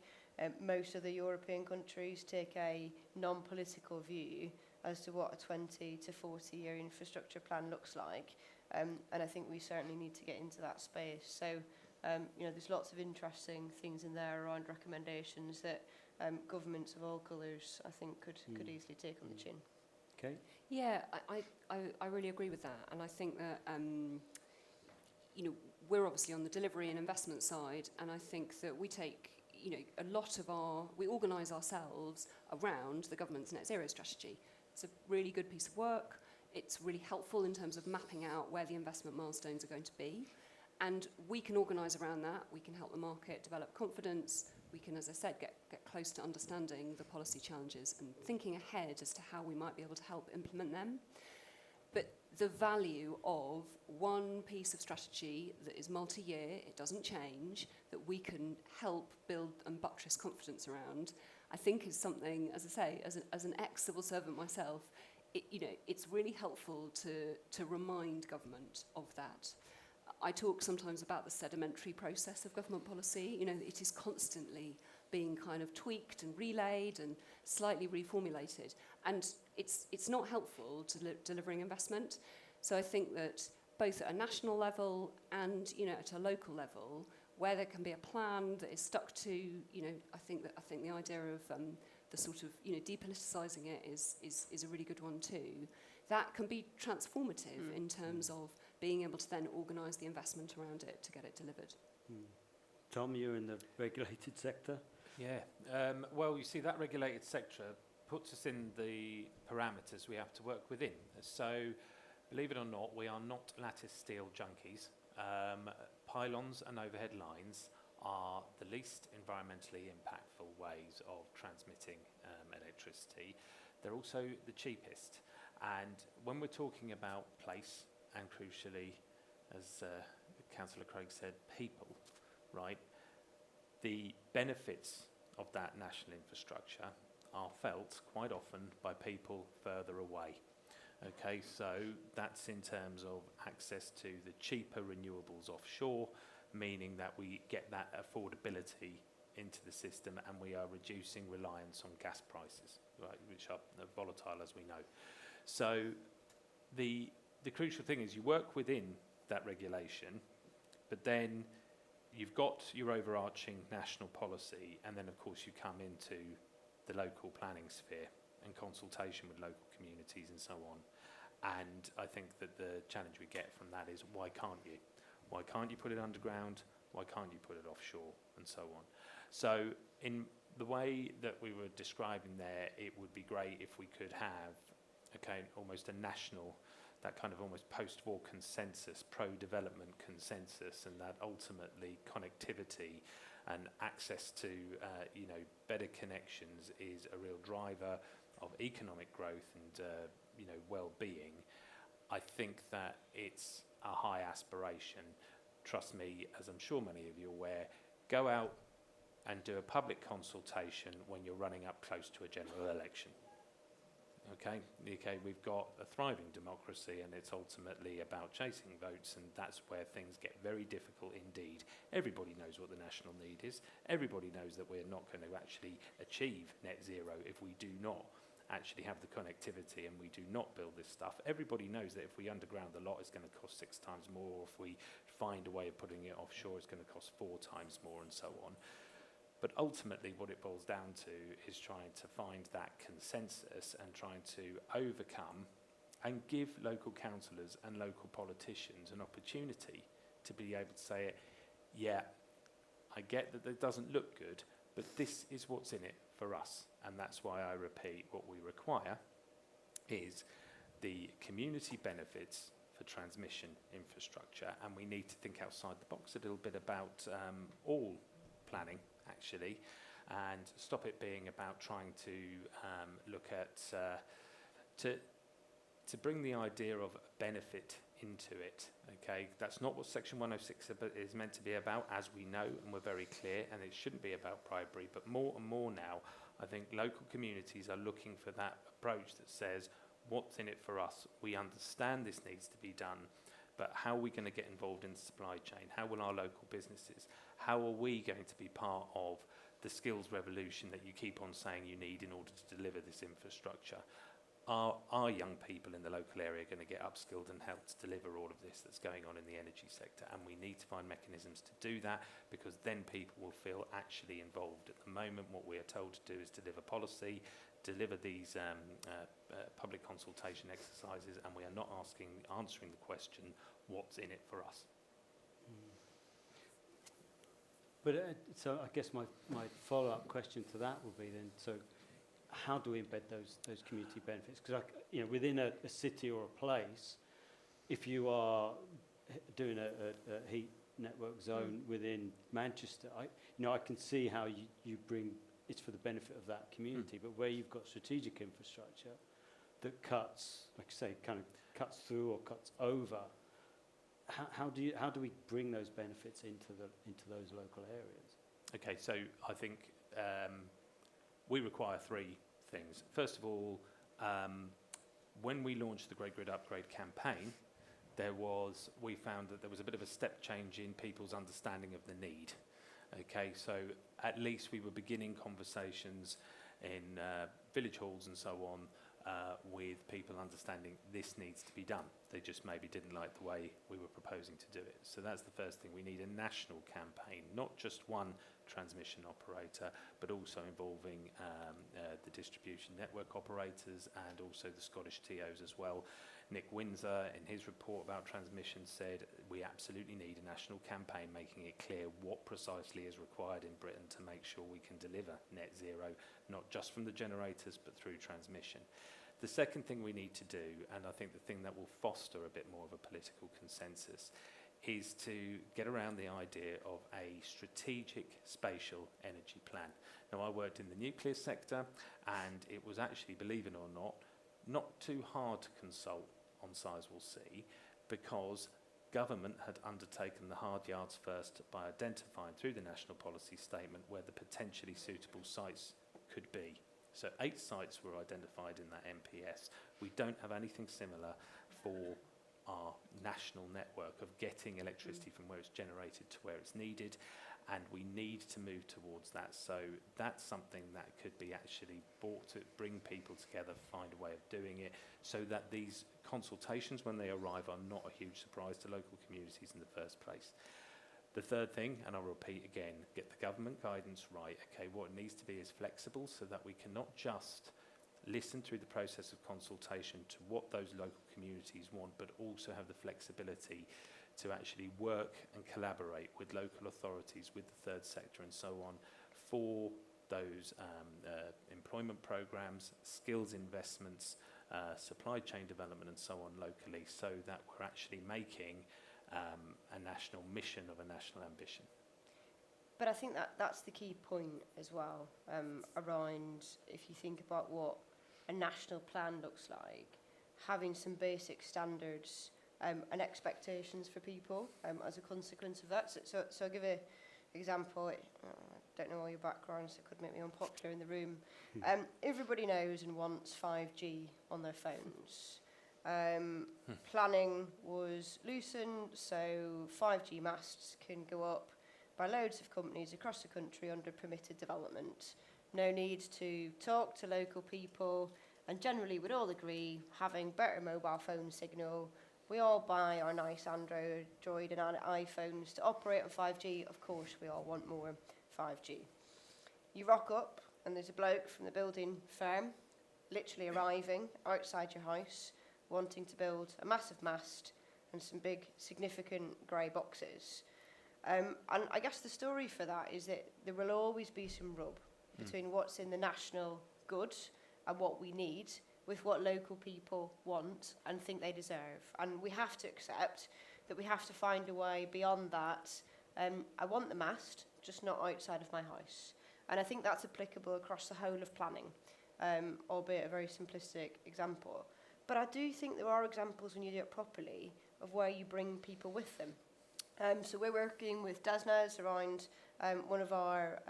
Most of the European countries take a non-political view as to what a 20 to 40 year infrastructure plan looks like. And I think we certainly need to get into that space. So, there's lots of interesting things in there around recommendations that governments of all colours, I think, could easily take on the chin. Okay. Yeah, I really agree with that. And I think that, we're obviously on the delivery and investment side, and I think that we take, a lot of we organise ourselves around the government's net zero strategy. It's a really good piece of work. It's really helpful in terms of mapping out where the investment milestones are going to be. And we can organise around that. We can help the market develop confidence. We can, as I said, get close to understanding the policy challenges and thinking ahead as to how we might be able to help implement them. But the value of one piece of strategy that is multi-year, it doesn't change, that we can help build and buttress confidence around, I think is something, as I say, as an ex-civil servant myself, it's really helpful to remind government of that. I talk sometimes about the sedimentary process of government policy. It is constantly being kind of tweaked and relayed and slightly reformulated. And it's not helpful to delivering investment. So I think that both at a national level and at a local level, where there can be a plan that is stuck to, I think the idea of the sort of depoliticising it is a really good one too. That can be transformative in terms of being able to then organise the investment around it to get it delivered. Tom, you're in the regulated sector. Yeah, well, you see, that regulated sector puts us in the parameters we have to work within. So, believe it or not, we are not lattice steel junkies. Pylons and overhead lines are the least environmentally impactful ways of transmitting electricity. They're also the cheapest. And when we're talking about place, and crucially, as Councillor Craig said, people, right? The benefits of that national infrastructure are felt quite often by people further away. Okay, so that's in terms of access to the cheaper renewables offshore, meaning that we get that affordability into the system and we are reducing reliance on gas prices, right, which are volatile, as we know. So the crucial thing is you work within that regulation, but then you've got your overarching national policy, and then of course you come into the local planning sphere and consultation with local communities and so on. And I think that the challenge we get from that is, why can't you? Why can't you put it underground? Why can't you put it offshore? And so on. So in the way that we were describing there, it would be great if we could have, okay, almost a national, that kind of almost post-war consensus, pro-development consensus, and that ultimately connectivity and access to, better connections is a real driver of economic growth and, well-being. I think that it's a high aspiration. Trust me, as I'm sure many of you are aware, go out and do a public consultation when you're running up close to a general election. Okay, we've got a thriving democracy, and it's ultimately about chasing votes, and that's where things get very difficult indeed. Everybody knows what the national need is. Everybody knows that we're not going to actually achieve net zero if we do not actually have the connectivity and we do not build this stuff. Everybody knows that if we underground the lot, it's going to cost 6 times more, or if we find a way of putting it offshore, it's going to cost 4 times more, and so on. But ultimately what it boils down to is trying to find that consensus and trying to overcome and give local councillors and local politicians an opportunity to be able to say, yeah, I get that it doesn't look good, but this is what's in it for us. And that's why I repeat, what we require is the community benefits for transmission infrastructure, and we need to think outside the box a little bit about all planning, actually, and stop it being about trying to look at to bring the idea of benefit into it. Okay, that's not what Section 106 is meant to be about, as we know, and we're very clear, and it shouldn't be about bribery. But more and more now, I think local communities are looking for that approach that says, what's in it for us? We understand this needs to be done, but how are we going to get involved in the supply chain? How will our local businesses? How are we going to be part of the skills revolution that you keep on saying you need in order to deliver this infrastructure? Are young people in the local area going to get upskilled and help to deliver all of this that's going on in the energy sector? And we need to find mechanisms to do that, because then people will feel actually involved. At the moment, what we are told to do is deliver policy, deliver these public consultation exercises, and we are not answering the question, what's in it for us? But so I guess my follow-up question to that will be then, so how do we embed those community benefits? Because within a city or a place, if you are doing a heat network zone within Manchester, I can see how you bring it's for the benefit of that community. But where you've got strategic infrastructure that cuts, like I say, kind of cuts through or cuts over, how do we bring those benefits into those local areas? Okay, so I think we require 3 things. First of all, when we launched the Great Grid Upgrade campaign, we found that there was a bit of a step change in people's understanding of the need. Okay, so at least we were beginning conversations in village halls and so on with people understanding this needs to be done. They just maybe didn't like the way we were proposing to do it. So that's the first thing. We need a national campaign, not just one transmission operator, but also involving the distribution network operators and also the Scottish TOs as well. Nick Windsor, in his report about transmission, said we absolutely need a national campaign making it clear what precisely is required in Britain to make sure we can deliver net zero, not just from the generators, but through transmission. The second thing we need to do, and I think the thing that will foster a bit more of a political consensus, is to get around the idea of a strategic spatial energy plan. Now, I worked in the nuclear sector, and it was actually, believe it or not too hard to consult on Sizewell C, because government had undertaken the hard yards first by identifying through the national policy statement where the potentially suitable sites could be. So 8 sites were identified in that MPS. We don't have anything similar for our national network of getting electricity from where it's generated to where it's needed, and we need to move towards that. So that's something that could be actually brought to bring people together, find a way of doing it, so that these consultations, when they arrive, are not a huge surprise to local communities in the first place. The third thing, and I'll repeat again, get the government guidance right. Okay, what it needs to be is flexible, so that we can not just listen through the process of consultation to what those local communities want, but also have the flexibility to actually work and collaborate with local authorities, with the third sector and so on, for those employment programs, skills investments, supply chain development and so on locally, so that we're actually making a national mission of a national ambition. But I think that's the key point as well, around, if you think about what a national plan looks like, having some basic standards and expectations for people as a consequence of that. So I'll give an example. I don't know all your backgrounds, so it could make me unpopular in the room. Everybody knows and wants 5G on their phones. Planning was loosened, so 5G masts can go up by loads of companies across the country under permitted development. No need to talk to local people, and generally we'd all agree having better mobile phone signal. We all buy our nice Android and iPhones to operate on 5G. Of course, we all want more 5G. You rock up and there's a bloke from the building firm literally arriving outside your house wanting to build a massive mast and some big significant grey boxes. And I guess the story for that is that there will always be some rub between what's in the national good and what we need with what local people want and think they deserve. And we have to accept that we have to find a way beyond that. I want the mast, just not outside of my house. And I think that's applicable across the whole of planning, albeit a very simplistic example. But I do think there are examples when you do it properly of where you bring people with them. So we're working with DESNZ around one of our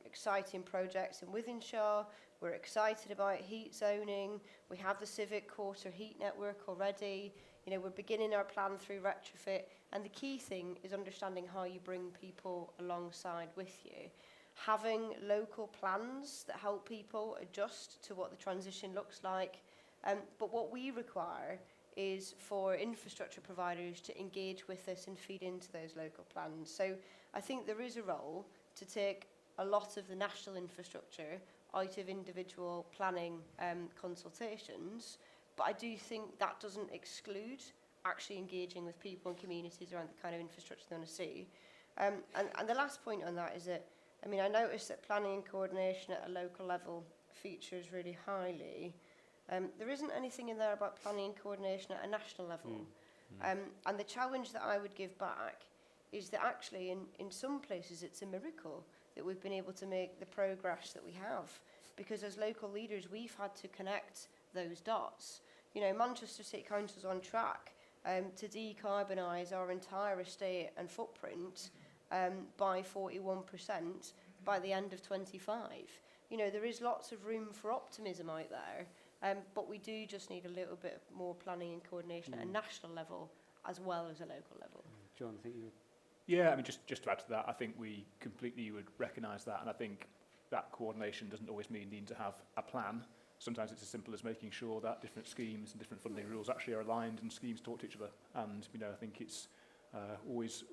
exciting projects in Wythenshawe. We're excited about heat zoning. We have the civic quarter heat network already. You know, we're beginning our plan through retrofit. And the key thing is understanding how you bring people alongside with you. Having local plans that help people adjust to what the transition looks like. But what we require is for infrastructure providers to engage with us and feed into those local plans. So I think there is a role to take a lot of the national infrastructure out of individual planning consultations, but I do think that doesn't exclude actually engaging with people and communities around the kind of infrastructure they want to see. And the last point on that is that, I mean, I noticed that planning and coordination at a local level features really highly. There isn't anything in there about planning and coordination at a national level. And the challenge that I would give back is that actually in some places it's a miracle that we've been able to make the progress that we have. Because as local leaders, we've had to connect those dots. You know, Manchester City Council's on track to decarbonise our entire estate and footprint by 41% by the end of 25. You know, there is lots of room for optimism out there. But we do just need a little bit more planning and coordination at a national level as well as a local level. John, I think you... Yeah, I mean, just to add to that, I think we completely would recognise that, and I think that coordination doesn't always mean needing to have a plan. Sometimes it's as simple as making sure that different schemes and different funding rules actually are aligned and schemes talk to each other. And, you know, I think it's always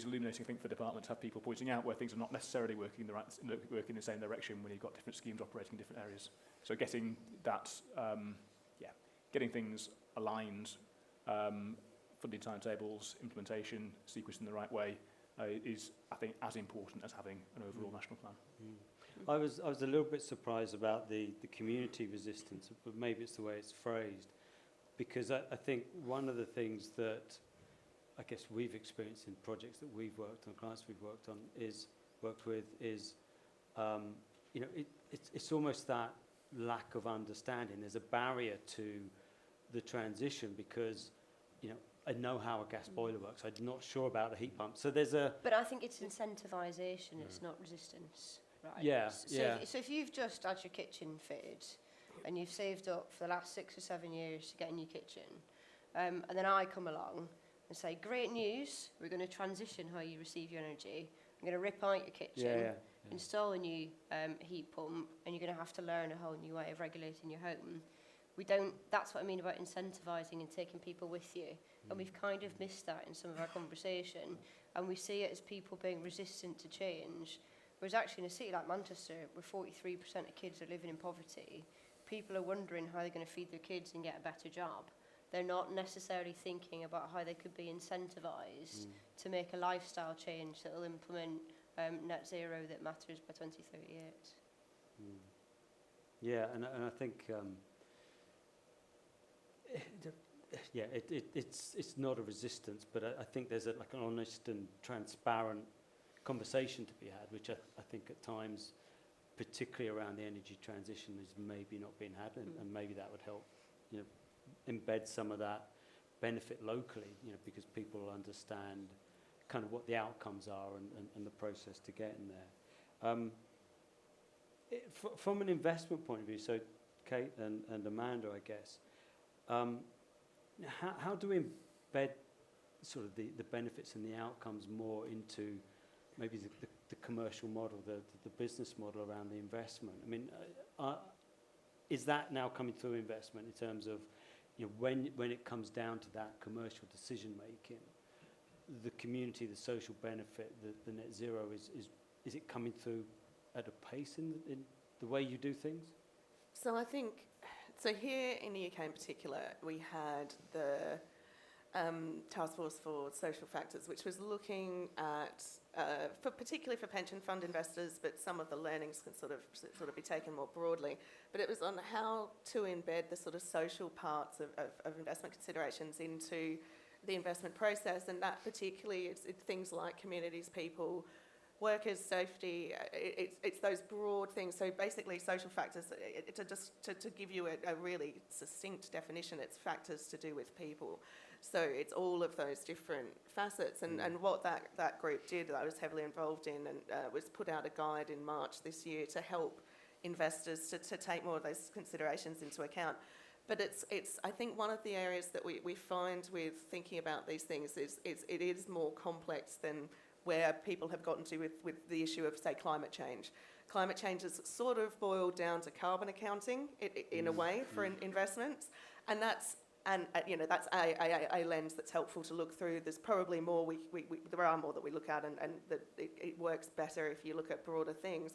illuminating, I think, for departments to have people pointing out where things are not necessarily working in the same direction when you've got different schemes operating in different areas. So getting that, getting things aligned, funding timetables, implementation, sequenced in the right way is, I think, as important as having an overall national plan. I was a little bit surprised about the community resistance, but maybe it's the way it's phrased, because I think one of the things that I guess we've experienced in projects that we've worked on, clients we've worked with is, you know, it's almost that lack of understanding. There's a barrier to the transition because, you know, I know how a gas boiler works. I'm not sure about a heat pump. So there's a... But I think it's incentivisation, it's not resistance, right? Yeah, So if you've just had your kitchen fitted and you've saved up for the last 6 or 7 years to get a new kitchen, and then I come along and say, great news, we're going to transition how you receive your energy. I'm going to rip out your kitchen, install a new heat pump, and you're going to have to learn a whole new way of regulating your home. That's what I mean about incentivising and taking people with you. And we've kind of missed that in some of our conversation. And we see it as people being resistant to change. Whereas actually in a city like Manchester, where 43% of kids are living in poverty, people are wondering how they're going to feed their kids and get a better job. They're not necessarily thinking about how they could be incentivised to make a lifestyle change that will implement net zero that matters by 2038. Yeah, and I think it's not a resistance, but I think there's like an honest and transparent conversation to be had, which I think at times, particularly around the energy transition, is maybe not being had, and maybe that would help, embed some of that benefit locally, because people understand kind of what the outcomes are and the process to get in there. From an investment point of view, so Kate and Amanda, I guess, how do we embed sort of the benefits and the outcomes more into maybe the commercial model, the business model around the investment? I mean, is that now coming through investment in terms of, when it comes down to that commercial decision making, the community, the social benefit, the net zero, is it coming through at a pace in the way you do things? So I think, here in the UK in particular, we had the Task Force for Social Factors, which was looking at, particularly for pension fund investors, but some of the learnings can sort of be taken more broadly. But it was on how to embed the sort of social parts of investment considerations into the investment process, and that particularly it's things like communities, people, workers, safety. It's those broad things. So basically, social factors. To give you a really succinct definition, it's factors to do with people. So it's all of those different facets. And what that group did, that I was heavily involved in, and was put out a guide in March this year to help investors to take more of those considerations into account. But it's I think one of the areas that we find with thinking about these things is it is more complex than where people have gotten to with the issue of, say, climate change. Climate change is sort of boiled down to carbon accounting in a way for investments, and that's that's a lens that's helpful to look through. There's probably more there are more that we look at, and that it works better if you look at broader things.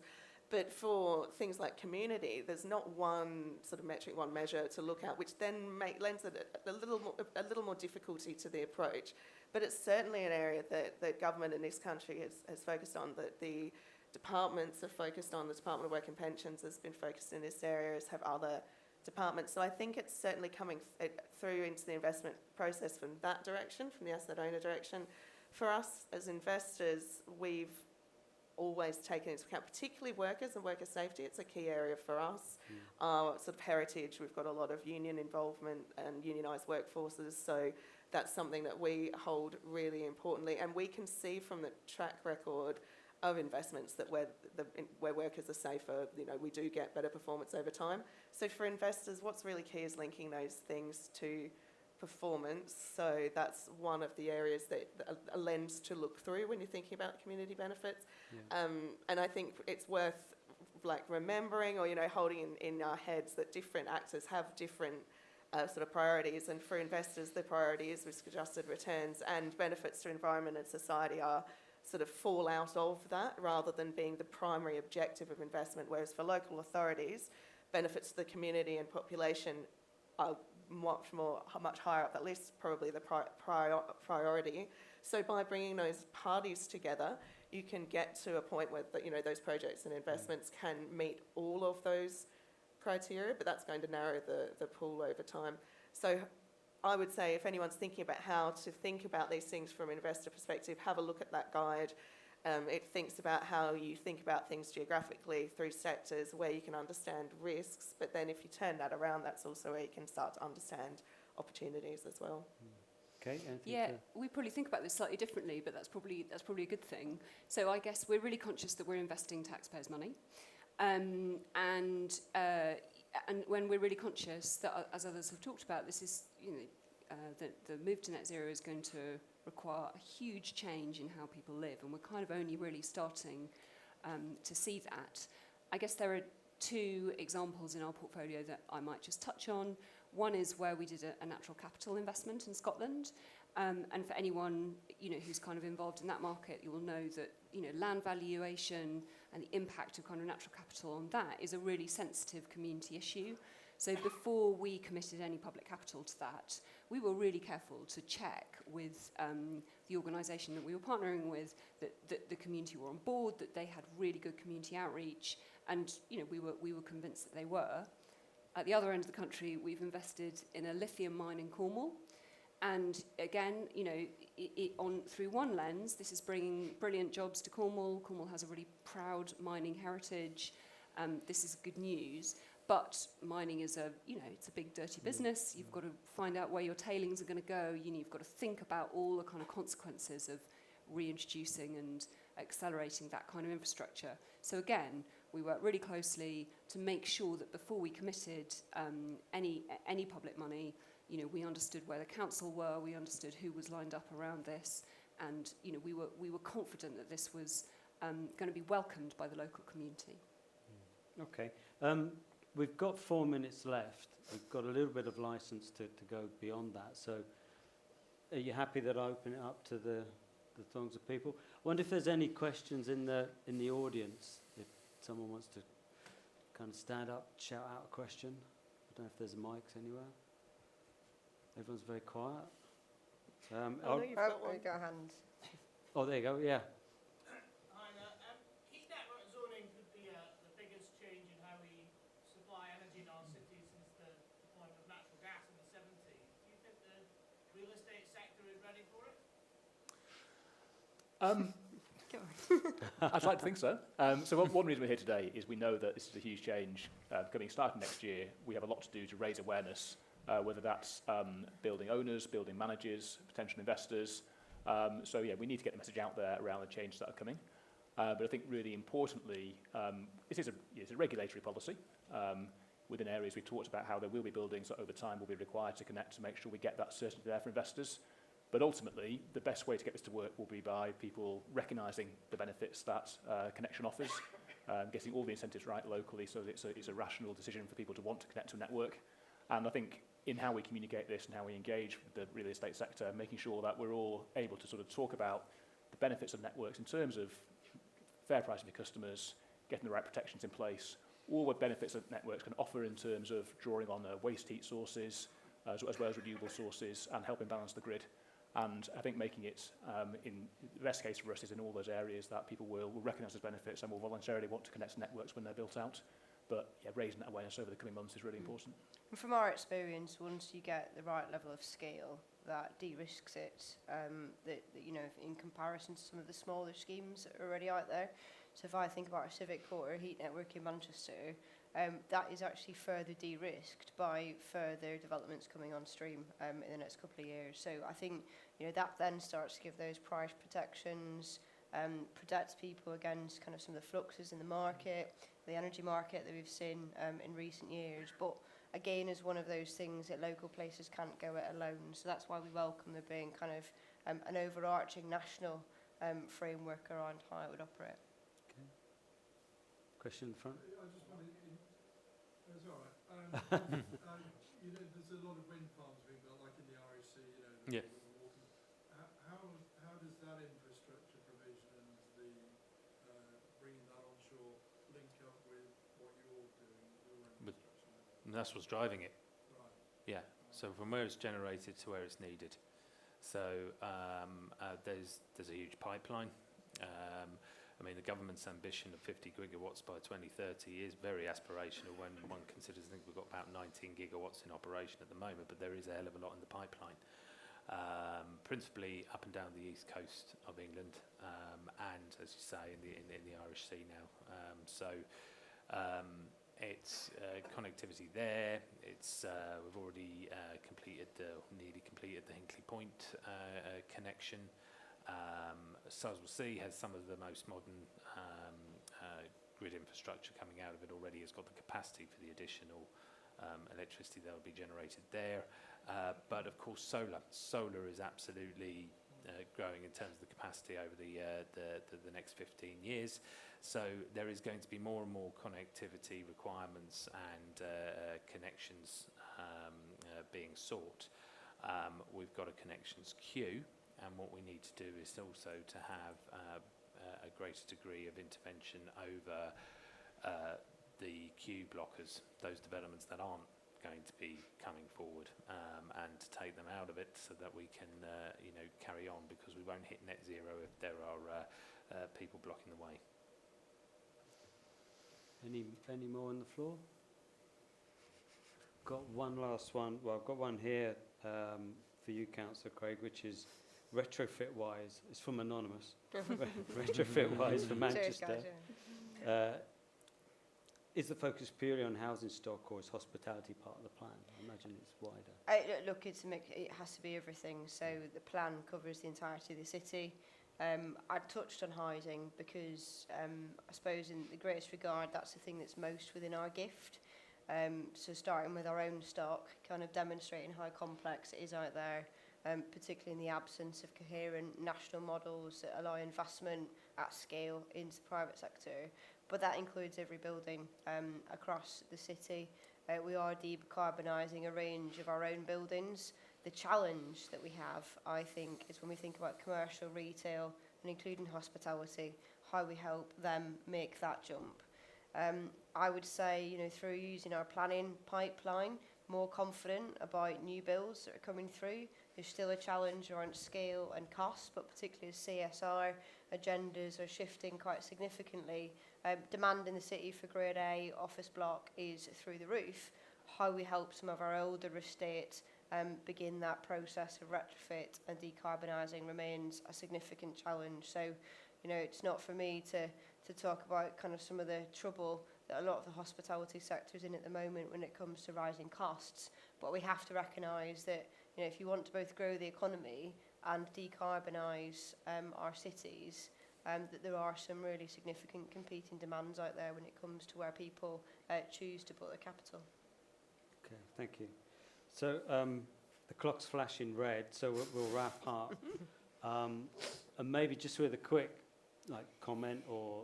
But for things like community, there's not one sort of metric, one measure to look at, which then lends it a little more difficulty to the approach. But it's certainly an area that government in this country has focused on, that the departments have focused on. The Department of Work and Pensions has been focused in this area, as have other departments. So I think it's certainly coming through into the investment process from that direction, from the asset owner direction. For us as investors, we've always taken into account, particularly workers and worker safety. It's a key area for us. Our sort of heritage, we've got a lot of union involvement and unionised workforces, so that's something that we hold really importantly. And we can see from the track record of investments that where workers are safer, we do get better performance over time. So for investors, what's really key is linking those things to performance. So that's one of the areas that a lens to look through when you're thinking about community benefits. Yeah. And I think it's worth remembering or holding in our heads that different actors have different sort of priorities, and for investors the priority is risk-adjusted returns, and benefits to environment and society are sort of fall out of that rather than being the primary objective of investment, whereas for local authorities, benefits to the community and population are much higher up that list, probably the priority. So by bringing those parties together, you can get to a point where those projects and investments can meet all of those criteria, but that's going to narrow the pool over time. So I would say if anyone's thinking about how to think about these things from an investor perspective, have a look at that guide. It thinks about how you think about things geographically through sectors where you can understand risks, but then if you turn that around, that's also where you can start to understand opportunities as well. Okay. Yeah, we probably think about this slightly differently, but that's probably a good thing. So I guess we're really conscious that we're investing taxpayers' money, and when we're really conscious that, as others have talked about, this is the move to net zero is going to require a huge change in how people live, and we're kind of only really starting to see that. I guess there are two examples in our portfolio that I might just touch on. One is where we did a natural capital investment in Scotland, and for anyone who's kind of involved in that market, you will know that land valuation and the impact of kind of natural capital on that is a really sensitive community issue. So before we committed any public capital to that, we were really careful to check with the organisation that we were partnering with that the community were on board, that they had really good community outreach, and we were convinced that they were. At the other end of the country, we've invested in a lithium mine in Cornwall. And again, through one lens, this is bringing brilliant jobs to Cornwall. Cornwall has a really proud mining heritage. This is good news. But mining is it's a big, dirty business. You've got to find out where your tailings are going to go. You've got to think about all the kind of consequences of reintroducing and accelerating that kind of infrastructure. So again, we worked really closely to make sure that before we committed any public money, we understood where the council were, we understood who was lined up around this, and we were confident that this was going to be welcomed by the local community. Okay. We've got 4 minutes left. We've got a little bit of license to go beyond that. So are you happy that I open it up to the throngs of people? I wonder if there's any questions in the audience, if someone wants to kind of stand up, shout out a question. I don't know if there's mics anywhere. Everyone's very quiet. You've got one. We've got hands. Oh, there you go, yeah. Hi there. Heat network zoning could be the biggest change in how we supply energy in our cities since the deployment of natural gas in the 70s. Do you think the real estate sector is ready for it? I'd like to think so. So one reason we're here today is we know that this is a huge change starting next year. We have a lot to do to raise awareness, whether that's building owners, building managers, potential investors. So we need to get the message out there around the changes that are coming. But I think really importantly, it is a regulatory policy. Within areas we've talked about how there will be buildings that over time will be required to connect to make sure we get that certainty there for investors. But ultimately, the best way to get this to work will be by people recognising the benefits that connection offers, getting all the incentives right locally so that it's a rational decision for people to want to connect to a network. And I think in how we communicate this and how we engage with the real estate sector, making sure that we're all able to sort of talk about the benefits of networks in terms of fair pricing for customers, getting the right protections in place, all the benefits that networks can offer in terms of drawing on waste heat sources, as well as renewable sources, and helping balance the grid. And I think making it, in the best case for us, is in all those areas that people will recognise as benefits and will voluntarily want to connect to networks when they're built out. But raising that awareness over the coming months is really important. And from our experience, once you get the right level of scale, that de-risks it, in comparison to some of the smaller schemes that are already out there. So if I think about a civic quarter heat network in Manchester, that is actually further de-risked by further developments coming on stream in the next couple of years. So I think that then starts to give those price protections, protects people against kind of some of the fluxes in the market, the energy market that we've seen in recent years. But again, is one of those things that local places can't go it alone. So that's why we welcome there being kind of an overarching national framework around how it would operate. Okay. Question in front. I just wanted, it's all right. There's a lot of wind farms being built, like in the REC, Yeah. How does that infrastructure provision and the bringing that onshore link up with what you're doing, your infrastructure? And that's what's driving it. Right. Yeah. So from where it's generated to where it's needed. So there's a huge pipeline. The government's ambition of 50 gigawatts by 2030 is very aspirational when one considers, I think we've got about 19 gigawatts in operation at the moment, but there is a hell of a lot in the pipeline. Principally up and down the east coast of England, and as you say, in the Irish Sea now. It's connectivity there. It's we've already nearly completed the Hinkley Point connection. Sizewell C has some of the most modern grid infrastructure coming out of it already. It's got the capacity for the additional electricity that will be generated there. But of course, solar is absolutely growing in terms of the capacity over the next 15 years. So there is going to be more and more connectivity requirements and connections being sought. We've got a connections queue, and what we need to do is also to have a greater degree of intervention over the queue blockers, those developments that aren't going to be coming forward, and to take them out of it so that we can, carry on, because we won't hit net zero if there are people blocking the way. Any more on the floor? Got one last one. Well, I've got one here for you, Councillor Craig, which is retrofit-wise. It's from Anonymous. Retrofit-wise for Manchester. Cheers, guys, yeah. Is the focus purely on housing stock, or is hospitality part of the plan? I imagine it's wider. Look, it has to be everything. So the plan covers the entirety of the city. I touched on housing because I suppose in the greatest regard, that's the thing that's most within our gift. So starting with our own stock, kind of demonstrating how complex it is out there, particularly in the absence of coherent national models that allow investment at scale into the private sector. But that includes every building across the city. We are decarbonising a range of our own buildings. The challenge that we have, I think, is when we think about commercial, retail, and including hospitality, how we help them make that jump. I would say, through using our planning pipeline, more confident about new builds that are coming through. There's still a challenge around scale and cost, but particularly as CSR agendas are shifting quite significantly. Demand in the city for Grade A office block is through the roof. How we help some of our older estates begin that process of retrofit and decarbonising remains a significant challenge. So, it's not for me to talk about kind of some of the trouble that a lot of the hospitality sector is in at the moment when it comes to rising costs. But we have to recognise that, if you want to both grow the economy and decarbonise our cities, that there are some really significant competing demands out there when it comes to where people choose to put their capital. Okay, thank you. So the clock's flashing red, so we'll wrap up. And maybe just with a quick comment or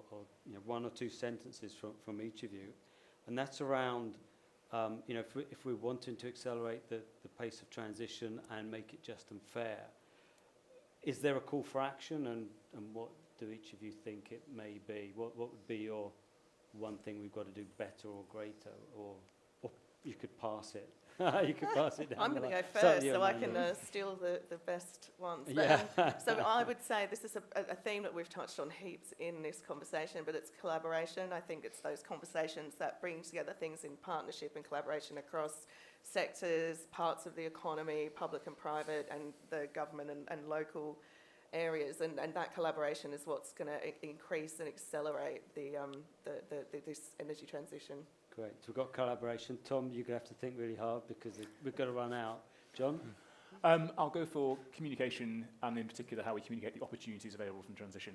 one or two sentences from each of you, and that's around if we're wanting to accelerate the pace of transition and make it just and fair, is there a call for action, and what do each of you think it may be? What would be your one thing we've got to do better or greater, or you could pass it? You could pass it down. I'm going to go first so I can steal the best ones. Yeah. So I would say this is a theme that we've touched on heaps in this conversation, but it's collaboration. I think it's those conversations that bring together things in partnership and collaboration across sectors, parts of the economy, public and private, and the government and local areas. And that collaboration is what's going to increase and accelerate this energy transition. Great. So we've got collaboration. Tom, you're going to have to think really hard because we've got to run out. John? I'll go for communication, and in particular how we communicate the opportunities available from transition.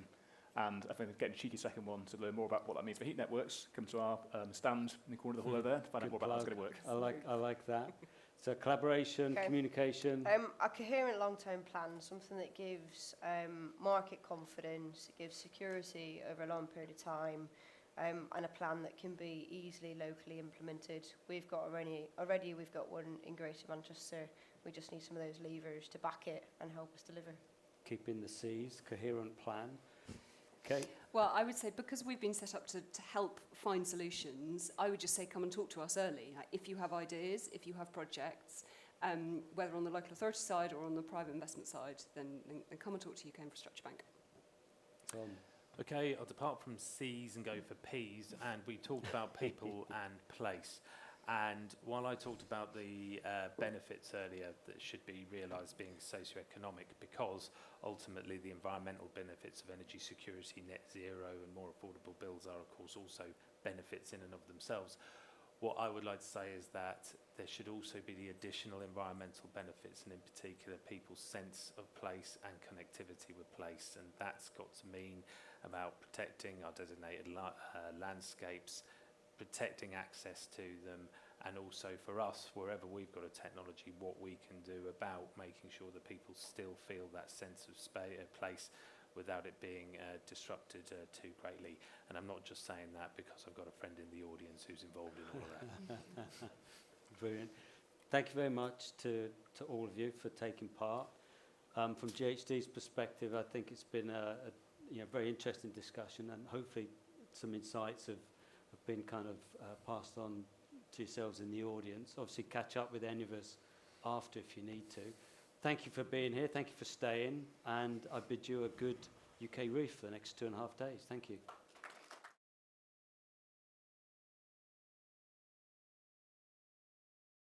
And I think getting a cheeky second one to learn more about what that means for heat networks, come to our stand in the corner of the hall over there to find out more about how it's going to work. I like that. So collaboration, communication. A coherent long-term plan, something that gives market confidence, it gives security over a long period of time, and a plan that can be easily locally implemented. We've got already we've got one in Greater Manchester. We just need some of those levers to back it and help us deliver. Keeping the C's, coherent plan. Okay. Well, I would say because we've been set up to help find solutions, I would just say come and talk to us early. If you have ideas, if you have projects, whether on the local authority side or on the private investment side, then come and talk to UK Infrastructure Bank. Tom. Okay, I'll depart from C's and go for P's, and we talked about people and place. And while I talked about the benefits earlier that should be realised being socioeconomic, because ultimately the environmental benefits of energy security, net zero and more affordable bills are of course also benefits in and of themselves. What I would like to say is that there should also be the additional environmental benefits, and in particular people's sense of place and connectivity with place, and that's got to mean about protecting our designated landscapes, protecting access to them, and also for us, wherever we've got a technology, what we can do about making sure that people still feel that sense of place without it being disrupted too greatly. And I'm not just saying that because I've got a friend in the audience who's involved in all of that. Brilliant. Thank you very much to all of you for taking part. From GHD's perspective, I think it's been a very interesting discussion, and hopefully some insights have been kind of passed on to yourselves in the audience. Obviously, catch up with any of us after if you need to. Thank you for being here. Thank you for staying. And I bid you a good UKREiiF for the next 2.5 days. Thank you.